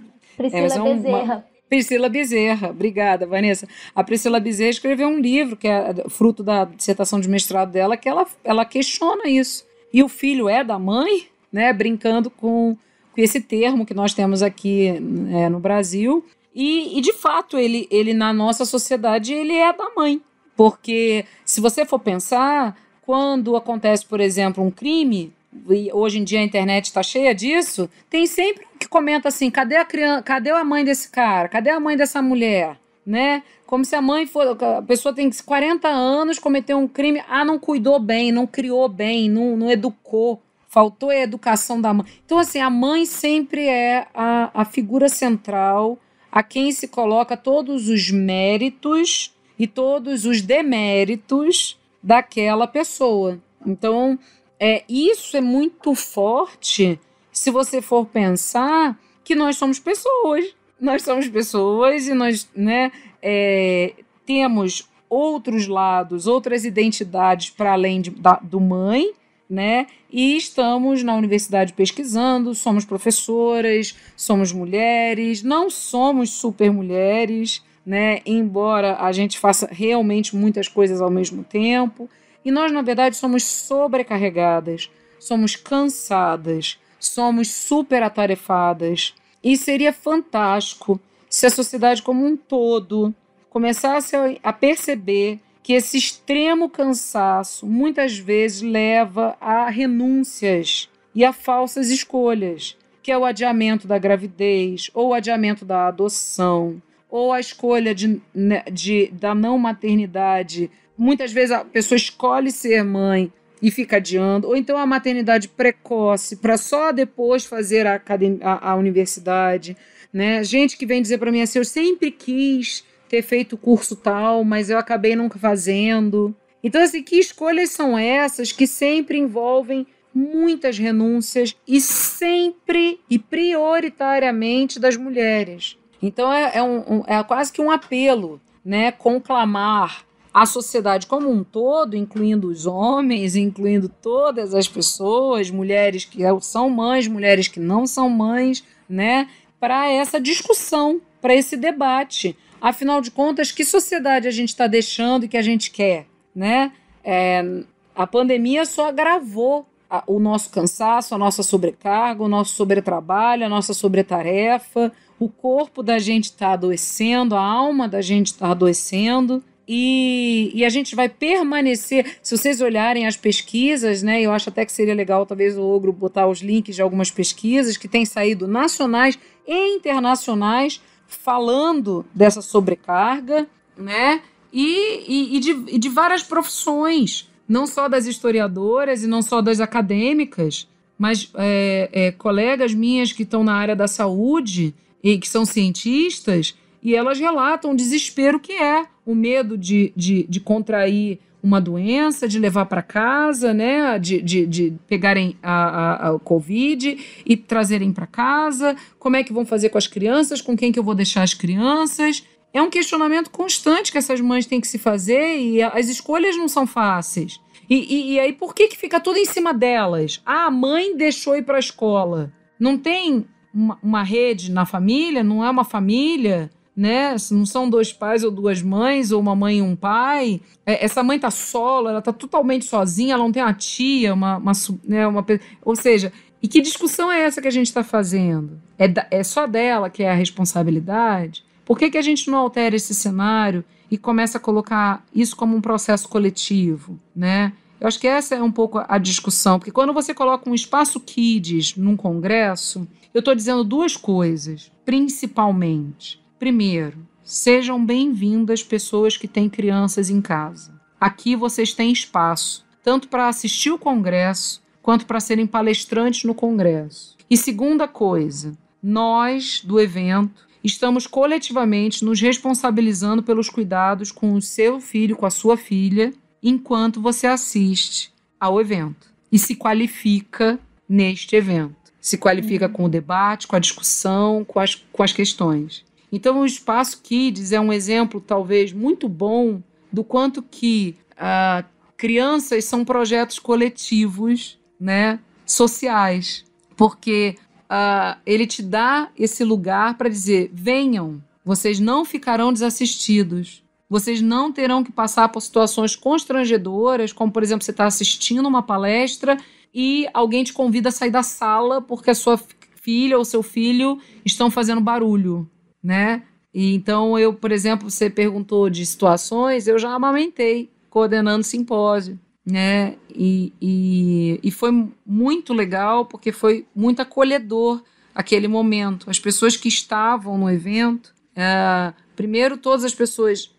Priscila Bezerra, obrigada, Vanessa. A Priscila Bezerra escreveu um livro, que é fruto da dissertação de mestrado dela, que ela questiona isso. E o filho é da mãe, né, brincando com esse termo que nós temos aqui no Brasil. E de fato, ele na nossa sociedade, ele é da mãe. Porque se você for pensar, quando acontece, por exemplo, um crime... E hoje em dia a internet está cheia disso, tem sempre um que comenta assim, cadê a criança, cadê a mãe desse cara, cadê a mãe dessa mulher, né? Como se a pessoa tem 40 anos, cometeu um crime, não cuidou bem, não criou bem, não educou, faltou a educação da mãe. Então assim, a mãe sempre é a figura central, a quem se coloca todos os méritos e todos os deméritos daquela pessoa. Então isso é muito forte se você for pensar que nós somos pessoas. Nós somos pessoas e nós temos outros lados, outras identidades para além do mãe, né? E estamos na universidade pesquisando, somos professoras, somos mulheres, não somos super mulheres, né? Embora a gente faça realmente muitas coisas ao mesmo tempo. E nós, na verdade, somos sobrecarregadas, somos cansadas, somos superatarefadas. E seria fantástico se a sociedade como um todo começasse a perceber que esse extremo cansaço muitas vezes leva a renúncias e a falsas escolhas, que é o adiamento da gravidez, ou o adiamento da adoção, ou a escolha da não maternidade. Muitas vezes a pessoa escolhe ser mãe e fica adiando, ou então a maternidade precoce para só depois fazer a universidade, né? Gente que vem dizer para mim assim, eu sempre quis ter feito o curso tal, mas eu acabei nunca fazendo. Então, assim, que escolhas são essas que sempre envolvem muitas renúncias e sempre e prioritariamente das mulheres? Então, é quase que um apelo, né? Conclamar a sociedade como um todo, incluindo os homens, incluindo todas as pessoas, mulheres que são mães, mulheres que não são mães, né, para essa discussão, para esse debate. Afinal de contas, que sociedade a gente está deixando e que a gente quer, né? A pandemia só agravou o nosso cansaço, a nossa sobrecarga, o nosso sobretrabalho, a nossa sobretarefa. O corpo da gente está adoecendo, a alma da gente está adoecendo. E a gente vai permanecer, se vocês olharem as pesquisas, né, eu acho até que seria legal talvez o Ogro botar os links de algumas pesquisas que têm saído nacionais e internacionais falando dessa sobrecarga, né, e de várias profissões, não só das historiadoras e não só das acadêmicas, mas colegas minhas que estão na área da saúde e que são cientistas, e elas relatam o desespero que é o medo de contrair uma doença, de levar para casa, né, de pegarem a Covid e trazerem para casa, como é que vão fazer com as crianças, com quem que eu vou deixar as crianças. É um questionamento constante que essas mães têm que se fazer e as escolhas não são fáceis. E aí, por que fica tudo em cima delas? A mãe deixou ir para a escola. Não tem uma rede na família, não é uma família, né? Não são 2 pais ou 2 mães, ou uma mãe e um pai. Essa mãe tá solo, ela tá totalmente sozinha, ela não tem uma tia, ou seja, e que discussão é essa que a gente está fazendo? É só dela que é a responsabilidade? Por que a gente não altera esse cenário e começa a colocar isso como um processo coletivo, né? Eu acho que essa é um pouco a discussão, porque quando você coloca um espaço Kids num congresso, eu estou dizendo 2 coisas, principalmente. Primeiro, sejam bem-vindas pessoas que têm crianças em casa. Aqui vocês têm espaço, tanto para assistir o congresso, quanto para serem palestrantes no congresso. E segunda coisa, nós, do evento, estamos coletivamente nos responsabilizando pelos cuidados com o seu filho, com a sua filha, enquanto você assiste ao evento e se qualifica neste evento. Se qualifica com o debate, com a discussão, com as questões. Então, o Espaço Kids é um exemplo, talvez, muito bom do quanto que crianças são projetos coletivos, né, sociais, porque ele te dá esse lugar para dizer, venham, vocês não ficarão desassistidos, vocês não terão que passar por situações constrangedoras, como, por exemplo, você está assistindo uma palestra e alguém te convida a sair da sala porque a sua filha ou seu filho estão fazendo barulho, né? E então, eu, por exemplo, você perguntou de situações, eu já amamentei coordenando simpósio, né? E foi muito legal porque foi muito acolhedor aquele momento. As pessoas que estavam no evento, primeiro todas as pessoas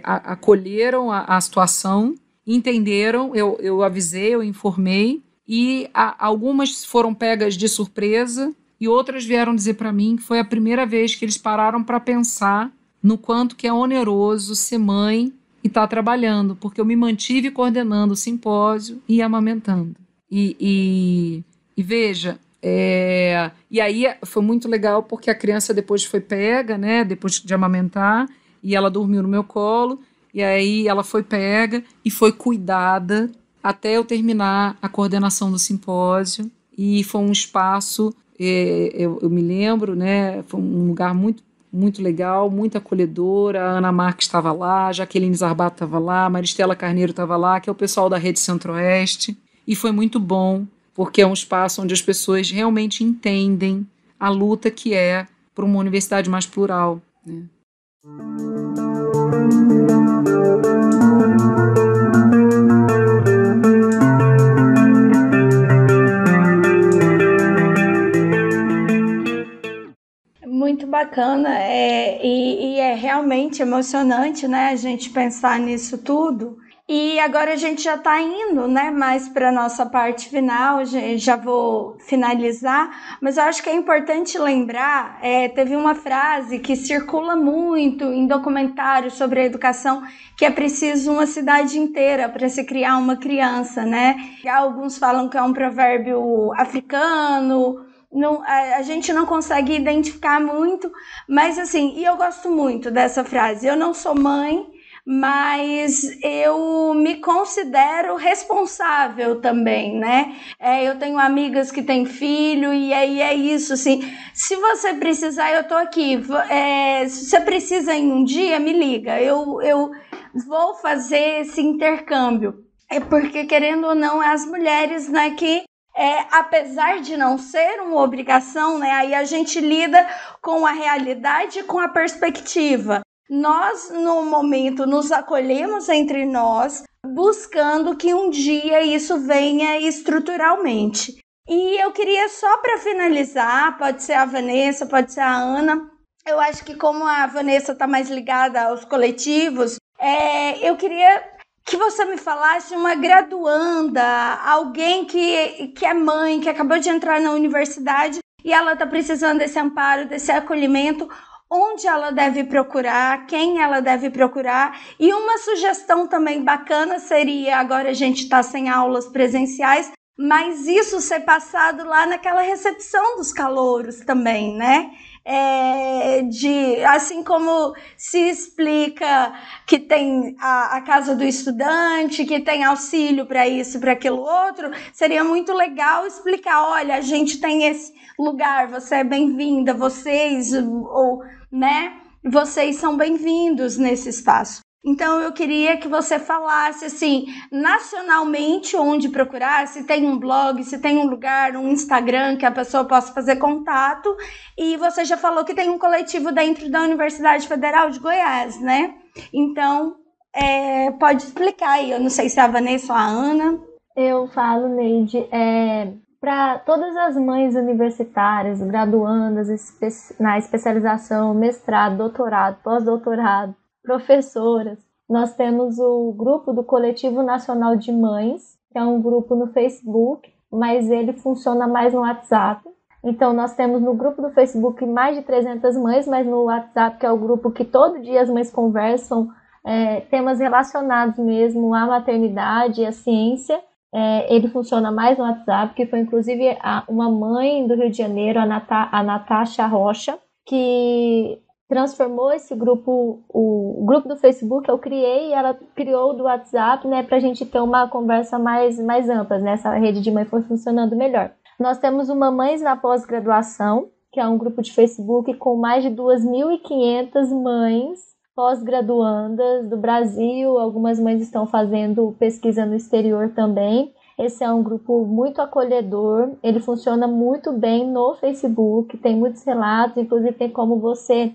acolheram a situação, entenderam, eu avisei, eu informei, e algumas foram pegas de surpresa e outras vieram dizer para mim que foi a primeira vez que eles pararam para pensar no quanto que é oneroso ser mãe e estar trabalhando, porque eu me mantive coordenando o simpósio e amamentando. E veja, e aí foi muito legal porque a criança depois foi pega, né, depois de amamentar, e ela dormiu no meu colo, e aí ela foi pega e foi cuidada até eu terminar a coordenação do simpósio, e foi um espaço, eu me lembro, né, foi um lugar muito, muito legal, muito acolhedora. A Ana Marques estava lá, a Jaqueline Zarbato estava lá, a Maristela Carneiro estava lá, que é o pessoal da Rede Centro-Oeste, e foi muito bom, porque é um espaço onde as pessoas realmente entendem a luta que é por uma universidade mais plural, né? Muito bacana, e é realmente emocionante, né, a gente pensar nisso tudo. E agora a gente já está indo, né, mais para a nossa parte final, já vou finalizar, mas eu acho que é importante lembrar, teve uma frase que circula muito em documentários sobre a educação, que é preciso uma cidade inteira para se criar uma criança, né? Alguns falam que é um provérbio africano. Não, a gente não consegue identificar muito, mas assim, e eu gosto muito dessa frase. Eu não sou mãe, mas eu me considero responsável também, né? Eu tenho amigas que têm filho, e aí é isso, assim, se você precisar, eu tô aqui, se você precisa em um dia, me liga, eu vou fazer esse intercâmbio, porque querendo ou não, é as mulheres, né, que apesar de não ser uma obrigação, né, aí a gente lida com a realidade e com a perspectiva. Nós, no momento, nos acolhemos entre nós, buscando que um dia isso venha estruturalmente. E eu queria só para finalizar, pode ser a Vanessa, pode ser a Ana, eu acho que como a Vanessa está mais ligada aos coletivos, eu queria que você me falasse uma graduanda, alguém que é mãe, que acabou de entrar na universidade e ela está precisando desse amparo, desse acolhimento, onde ela deve procurar, quem ela deve procurar. E uma sugestão também bacana seria, agora a gente está sem aulas presenciais, mas isso ser passado lá naquela recepção dos calouros também, né? assim como se explica que tem a casa do estudante, que tem auxílio para isso, para aquilo outro, seria muito legal explicar, olha, a gente tem esse lugar, você é bem-vinda, vocês, né, vocês são bem-vindos nesse espaço. Então, eu queria que você falasse, assim, nacionalmente, onde procurar, se tem um blog, se tem um lugar, um Instagram que a pessoa possa fazer contato. E você já falou que tem um coletivo dentro da Universidade Federal de Goiás, né? Então, pode explicar aí. Eu não sei se é a Vanessa ou a Ana. Eu falo, Neide, para todas as mães universitárias, graduandas, na especialização, mestrado, doutorado, pós-doutorado, professoras, nós temos o grupo do Coletivo Nacional de Mães, que é um grupo no Facebook, mas ele funciona mais no WhatsApp. Então, nós temos no grupo do Facebook mais de 300 mães, mas no WhatsApp, que é o grupo que todo dia as mães conversam, temas relacionados mesmo à maternidade e à ciência, ele funciona mais no WhatsApp, que foi inclusive uma mãe do Rio de Janeiro, a Natasha Rocha, que transformou esse grupo, o grupo do Facebook eu criei, e ela criou do WhatsApp, né, para a gente ter uma conversa mais ampla, né, essa rede de mãe foi funcionando melhor. Nós temos o Mamães na Pós-Graduação, que é um grupo de Facebook com mais de 2.500 mães pós-graduandas do Brasil, algumas mães estão fazendo pesquisa no exterior também. Esse é um grupo muito acolhedor, ele funciona muito bem no Facebook, tem muitos relatos, inclusive tem como você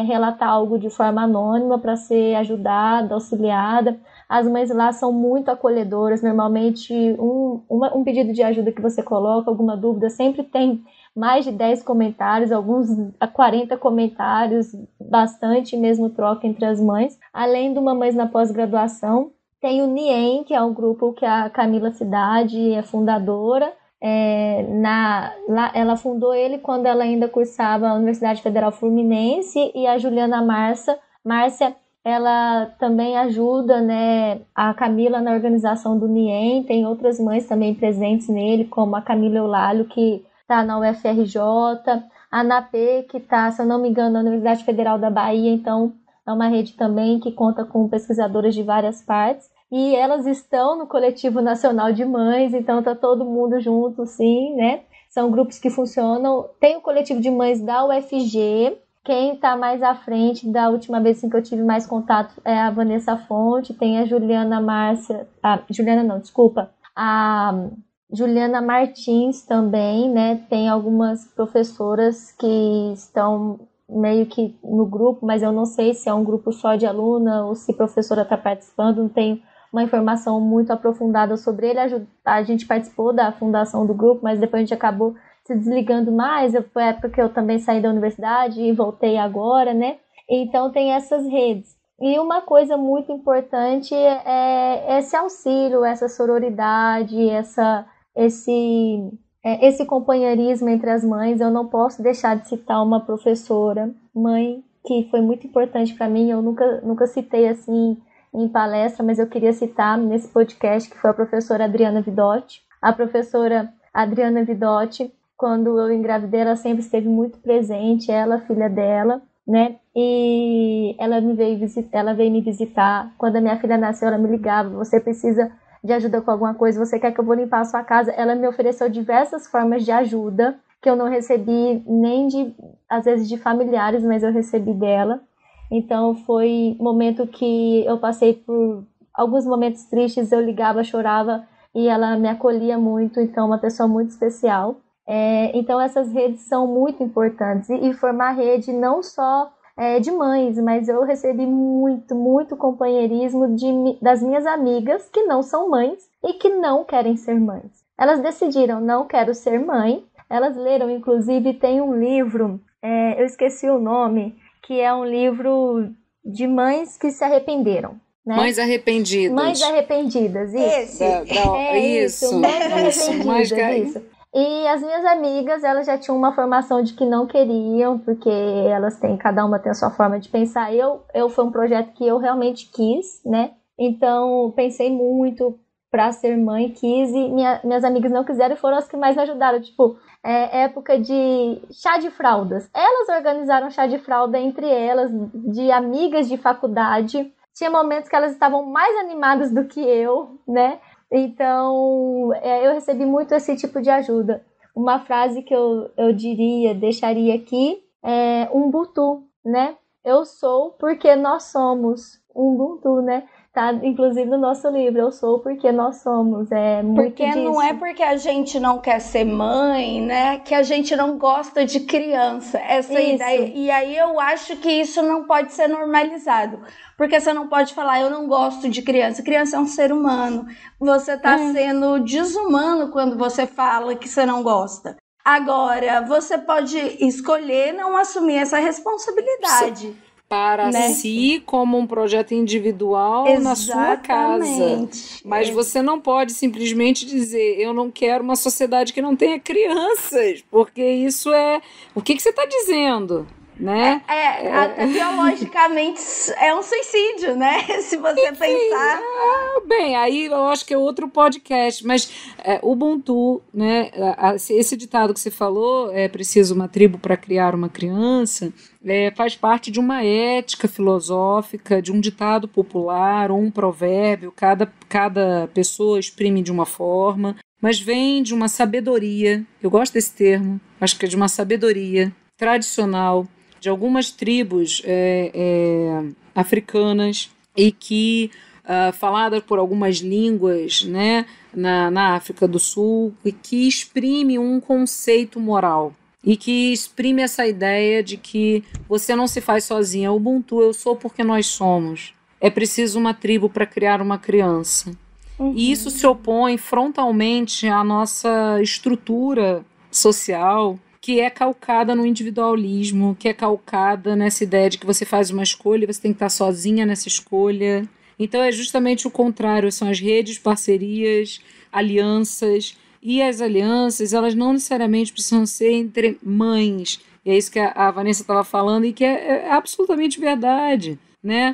relatar algo de forma anônima para ser ajudada, auxiliada. As mães lá são muito acolhedoras, normalmente um pedido de ajuda que você coloca, alguma dúvida, sempre tem mais de 10 comentários, alguns a 40 comentários, bastante mesmo troca entre as mães. Além do Mamães na Pós-Graduação, tem o NIEM, que é um grupo que a Camila Cidade é fundadora. Ela fundou ele quando ela ainda cursava a Universidade Federal Fluminense, e a Juliana Márcia, ela também ajuda, né, a Camila na organização do NIEM. Tem outras mães também presentes nele, como a Camila Eulálio, que está na UFRJ, a NAPE, que está, se eu não me engano, na Universidade Federal da Bahia, então é uma rede também que conta com pesquisadoras de várias partes. E elas estão no Coletivo Nacional de Mães, então está todo mundo junto, sim, né? São grupos que funcionam. Tem o Coletivo de Mães da UFG. Quem está mais à frente, da última vez que eu tive mais contato, é a Vanessa Fonte. Tem a Juliana Martins também, né? Tem algumas professoras que estão meio que no grupo, mas eu não sei se é um grupo só de aluna ou se professora está participando, não tenho uma informação muito aprofundada sobre ele. A gente participou da fundação do grupo, mas depois a gente acabou se desligando mais. Foi a época que eu também saí da universidade e voltei agora, né? Então tem essas redes. E uma coisa muito importante é esse auxílio, essa sororidade, esse companheirismo entre as mães. Eu não posso deixar de citar uma professora, mãe, que foi muito importante para mim. Eu nunca citei assim em palestra, mas eu queria citar nesse podcast, que foi a professora Adriana Vidotti. A professora Adriana Vidotti, quando eu engravidei, ela sempre esteve muito presente, ela, filha dela, né? E ela veio me visitar. Quando a minha filha nasceu, ela me ligava: você precisa de ajuda com alguma coisa? Você quer que eu vou limpar a sua casa? Ela me ofereceu diversas formas de ajuda, que eu não recebi nem às vezes de familiares, mas eu recebi dela. Então foi um momento que eu passei por alguns momentos tristes, eu ligava, chorava, e ela me acolhia muito, então uma pessoa muito especial. Então essas redes são muito importantes, e formar rede não só de mães, mas eu recebi muito companheirismo das minhas amigas que não são mães e que não querem ser mães. Elas decidiram: não quero ser mãe. Elas leram, inclusive, tem um livro, eu esqueci o nome, que é um livro de mães que se arrependeram, né? Mães arrependidas. Mães arrependidas, isso. Isso. Mães arrependidas, isso. E as minhas amigas, elas já tinham uma formação de que não queriam, porque cada uma tem a sua forma de pensar. Foi um projeto que eu realmente quis, né? Então, pensei muito, pra ser mãe, quis, e minhas amigas não quiseram e foram as que mais me ajudaram. Tipo, época de chá de fraldas. Elas organizaram chá de fralda entre elas, de amigas de faculdade. Tinha momentos que elas estavam mais animadas do que eu, né? Então, eu recebi muito esse tipo de ajuda. Uma frase que eu deixaria aqui é Ubuntu, né? Eu sou porque nós somos. Ubuntu, né? Tá, inclusive no nosso livro, eu sou porque nós somos. É muito porque disso. não é porque a gente não quer ser mãe, né, que a gente não gosta de criança. Essa ideia. E aí eu acho que isso não pode ser normalizado. Porque você não pode falar, eu não gosto de criança. Criança é um ser humano. Você tá sendo desumano quando você fala que você não gosta. Agora, você pode escolher não assumir essa responsabilidade. Para si, como um projeto individual na sua casa. Mas você não pode simplesmente dizer, eu não quero uma sociedade que não tenha crianças, porque isso é... O que você está dizendo? Né? Até biologicamente é um suicídio, né? Se você pensar. Bem, aí eu acho que é outro podcast, mas Ubuntu, né? Esse ditado que você falou, é preciso uma tribo para criar uma criança, faz parte de uma ética filosófica, de um ditado popular, ou um provérbio, cada pessoa exprime de uma forma, mas vem de uma sabedoria, eu gosto desse termo, acho que é de uma sabedoria tradicional, de algumas tribos africanas e que, falada por algumas línguas, né, na África do Sul, e que exprime um conceito moral e que exprime essa ideia de que você não se faz sozinha. Ubuntu, eu sou porque nós somos. É preciso uma tribo para criar uma criança. E isso se opõe frontalmente à nossa estrutura social, que é calcada no individualismo, que é calcada nessa ideia de que você faz uma escolha e você tem que estar sozinha nessa escolha. Então é justamente o contrário, são as redes, parcerias, alianças, e as alianças, elas não necessariamente precisam ser entre mães, e é isso que a Vanessa estava falando e que é absolutamente verdade, né?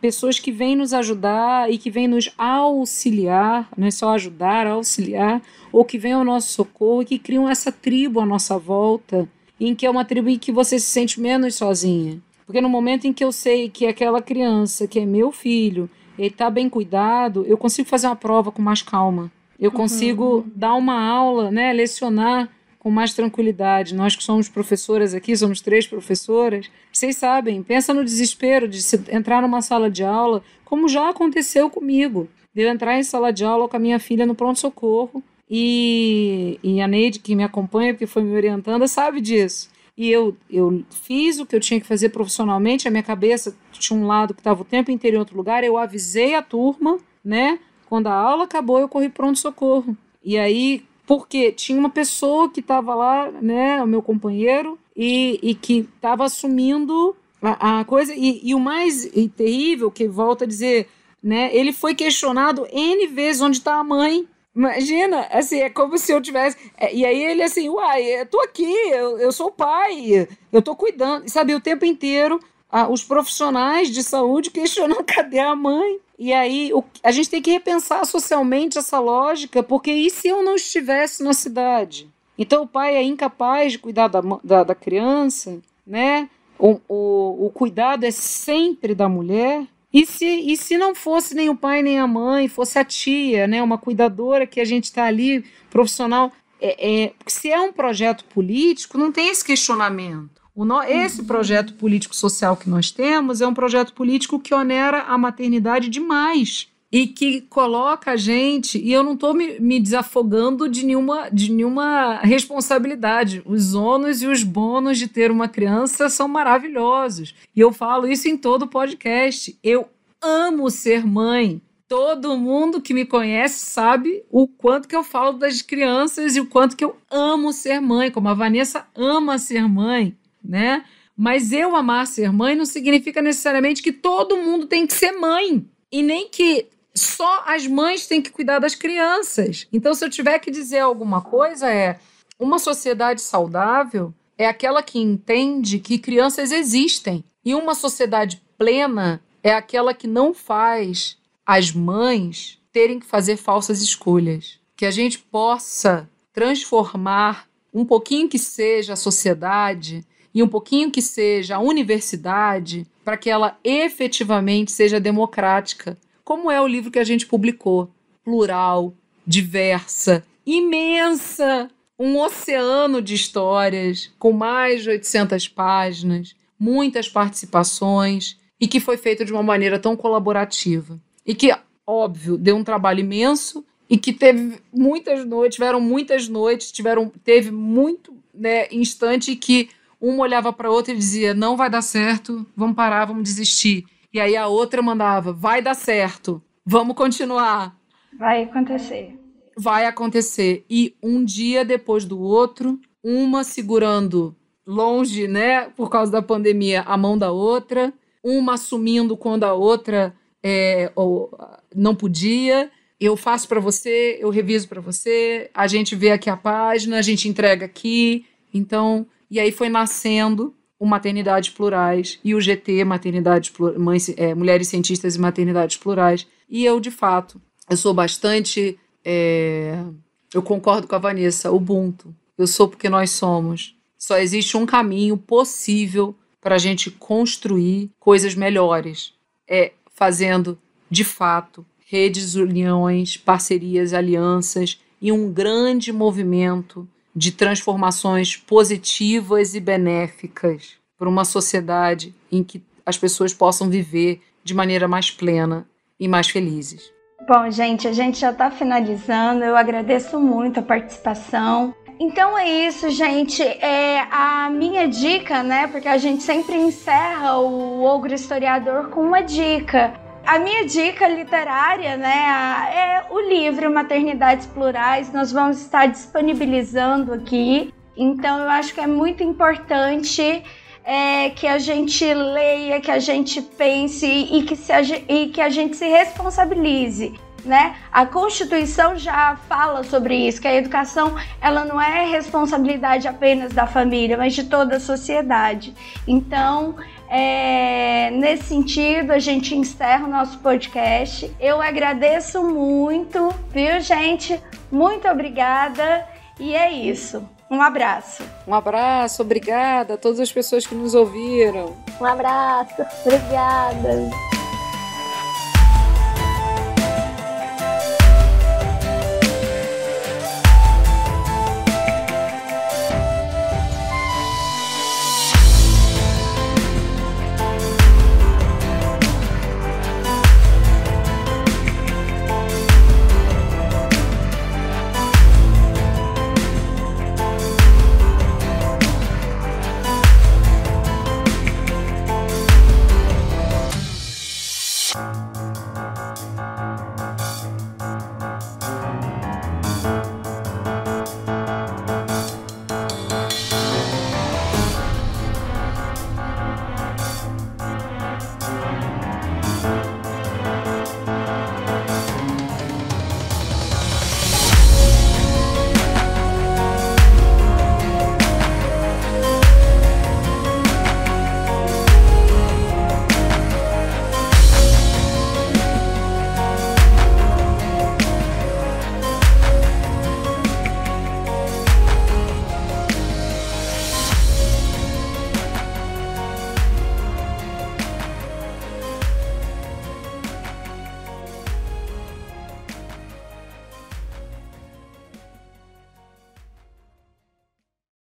Pessoas que vêm nos ajudar e que vêm nos auxiliar, não é só ajudar, auxiliar, ou que vêm ao nosso socorro e que criam essa tribo à nossa volta, em que é uma tribo em que você se sente menos sozinha. Porque no momento em que eu sei que aquela criança, que é meu filho, ele está bem cuidado, eu consigo fazer uma prova com mais calma. Eu consigo dar uma aula, né, lecionar com mais tranquilidade. Nós que somos professoras aqui, somos 3 professoras, vocês sabem, pensa no desespero de entrar numa sala de aula, como já aconteceu comigo, de eu entrar em sala de aula com a minha filha no pronto-socorro, e a Neide, que me acompanha, porque foi me orientando, sabe disso. E eu fiz o que eu tinha que fazer profissionalmente, a minha cabeça tinha um lado que estava o tempo inteiro em outro lugar, eu avisei a turma, né? Quando a aula acabou, eu corri pronto-socorro. E aí, porque tinha uma pessoa que estava lá, né, o meu companheiro, e que estava assumindo a coisa, e o mais terrível, que volta a dizer, né, ele foi questionado N vezes onde está a mãe. Imagina, assim, é como se eu tivesse... E aí ele assim, eu tô aqui, eu sou o pai, eu tô cuidando. Sabe, o tempo inteiro, os profissionais de saúde questionando cadê a mãe? E aí a gente tem que repensar socialmente essa lógica, porque e se eu não estivesse na cidade? Então o pai é incapaz de cuidar da criança, né? O cuidado é sempre da mulher. E se não fosse nem o pai nem a mãe, fosse a tia, né, uma cuidadora que a gente está ali, profissional, se é um projeto político, não tem esse questionamento. Esse projeto político-social que nós temos é um projeto político que onera a maternidade demais e que coloca a gente, e eu não estou me desafogando de nenhuma responsabilidade. Os ônus e os bônus de ter uma criança são maravilhosos. E eu falo isso em todo podcast. Eu amo ser mãe. Todo mundo que me conhece sabe o quanto que eu falo das crianças e o quanto que eu amo ser mãe, como a Vanessa ama ser mãe, né? Mas eu amar ser mãe não significa necessariamente que todo mundo tem que ser mãe. E nem que só as mães têm que cuidar das crianças. Então, se eu tiver que dizer alguma coisa, uma sociedade saudável é aquela que entende que crianças existem. E uma sociedade plena é aquela que não faz as mães terem que fazer falsas escolhas. Que a gente possa transformar um pouquinho que seja a sociedade e um pouquinho que seja a universidade para que ela efetivamente seja democrática, como é o livro que a gente publicou, plural, diversa, imensa, um oceano de histórias, com mais de 800 páginas, muitas participações, e que foi feito de uma maneira tão colaborativa. E que, óbvio, deu um trabalho imenso, e que teve muitas noites, teve muito, né, instante que uma olhava para a outra e dizia, não vai dar certo, vamos parar, vamos desistir. E aí a outra mandava, vai dar certo, vamos continuar. Vai acontecer. Vai acontecer. E um dia depois do outro, uma segurando longe, né, por causa da pandemia, a mão da outra, uma assumindo quando a outra não podia. Eu faço para você, eu reviso para você, a gente vê aqui a página, a gente entrega aqui. Então, e aí foi nascendo o Maternidades Plurais e o GT, Mulheres Cientistas e Maternidades Plurais. E eu, de fato, eu sou bastante... eu concordo com a Vanessa, Ubuntu. Eu sou porque nós somos. Só existe um caminho possível para a gente construir coisas melhores. É fazendo, de fato, redes, uniões, parcerias, alianças e um grande movimento de transformações positivas e benéficas para uma sociedade em que as pessoas possam viver de maneira mais plena e mais felizes. Bom, gente, a gente já está finalizando. Eu agradeço muito a participação. Então é isso, gente. A minha dica, né? Porque a gente sempre encerra o Ogro Historiador com uma dica. A minha dica literária, né, é o livro Maternidades Plurais. Nós vamos estar disponibilizando aqui. Então, eu acho que é muito importante que a gente leia, que a gente pense e que a gente se responsabilize, né? A Constituição já fala sobre isso, que a educação ela não é responsabilidade apenas da família, mas de toda a sociedade. Então, nesse sentido, a gente encerra o nosso podcast. Eu agradeço muito, viu, gente? Muito obrigada. E é isso. Um abraço. Um abraço, obrigada a todas as pessoas que nos ouviram. Um abraço, obrigada.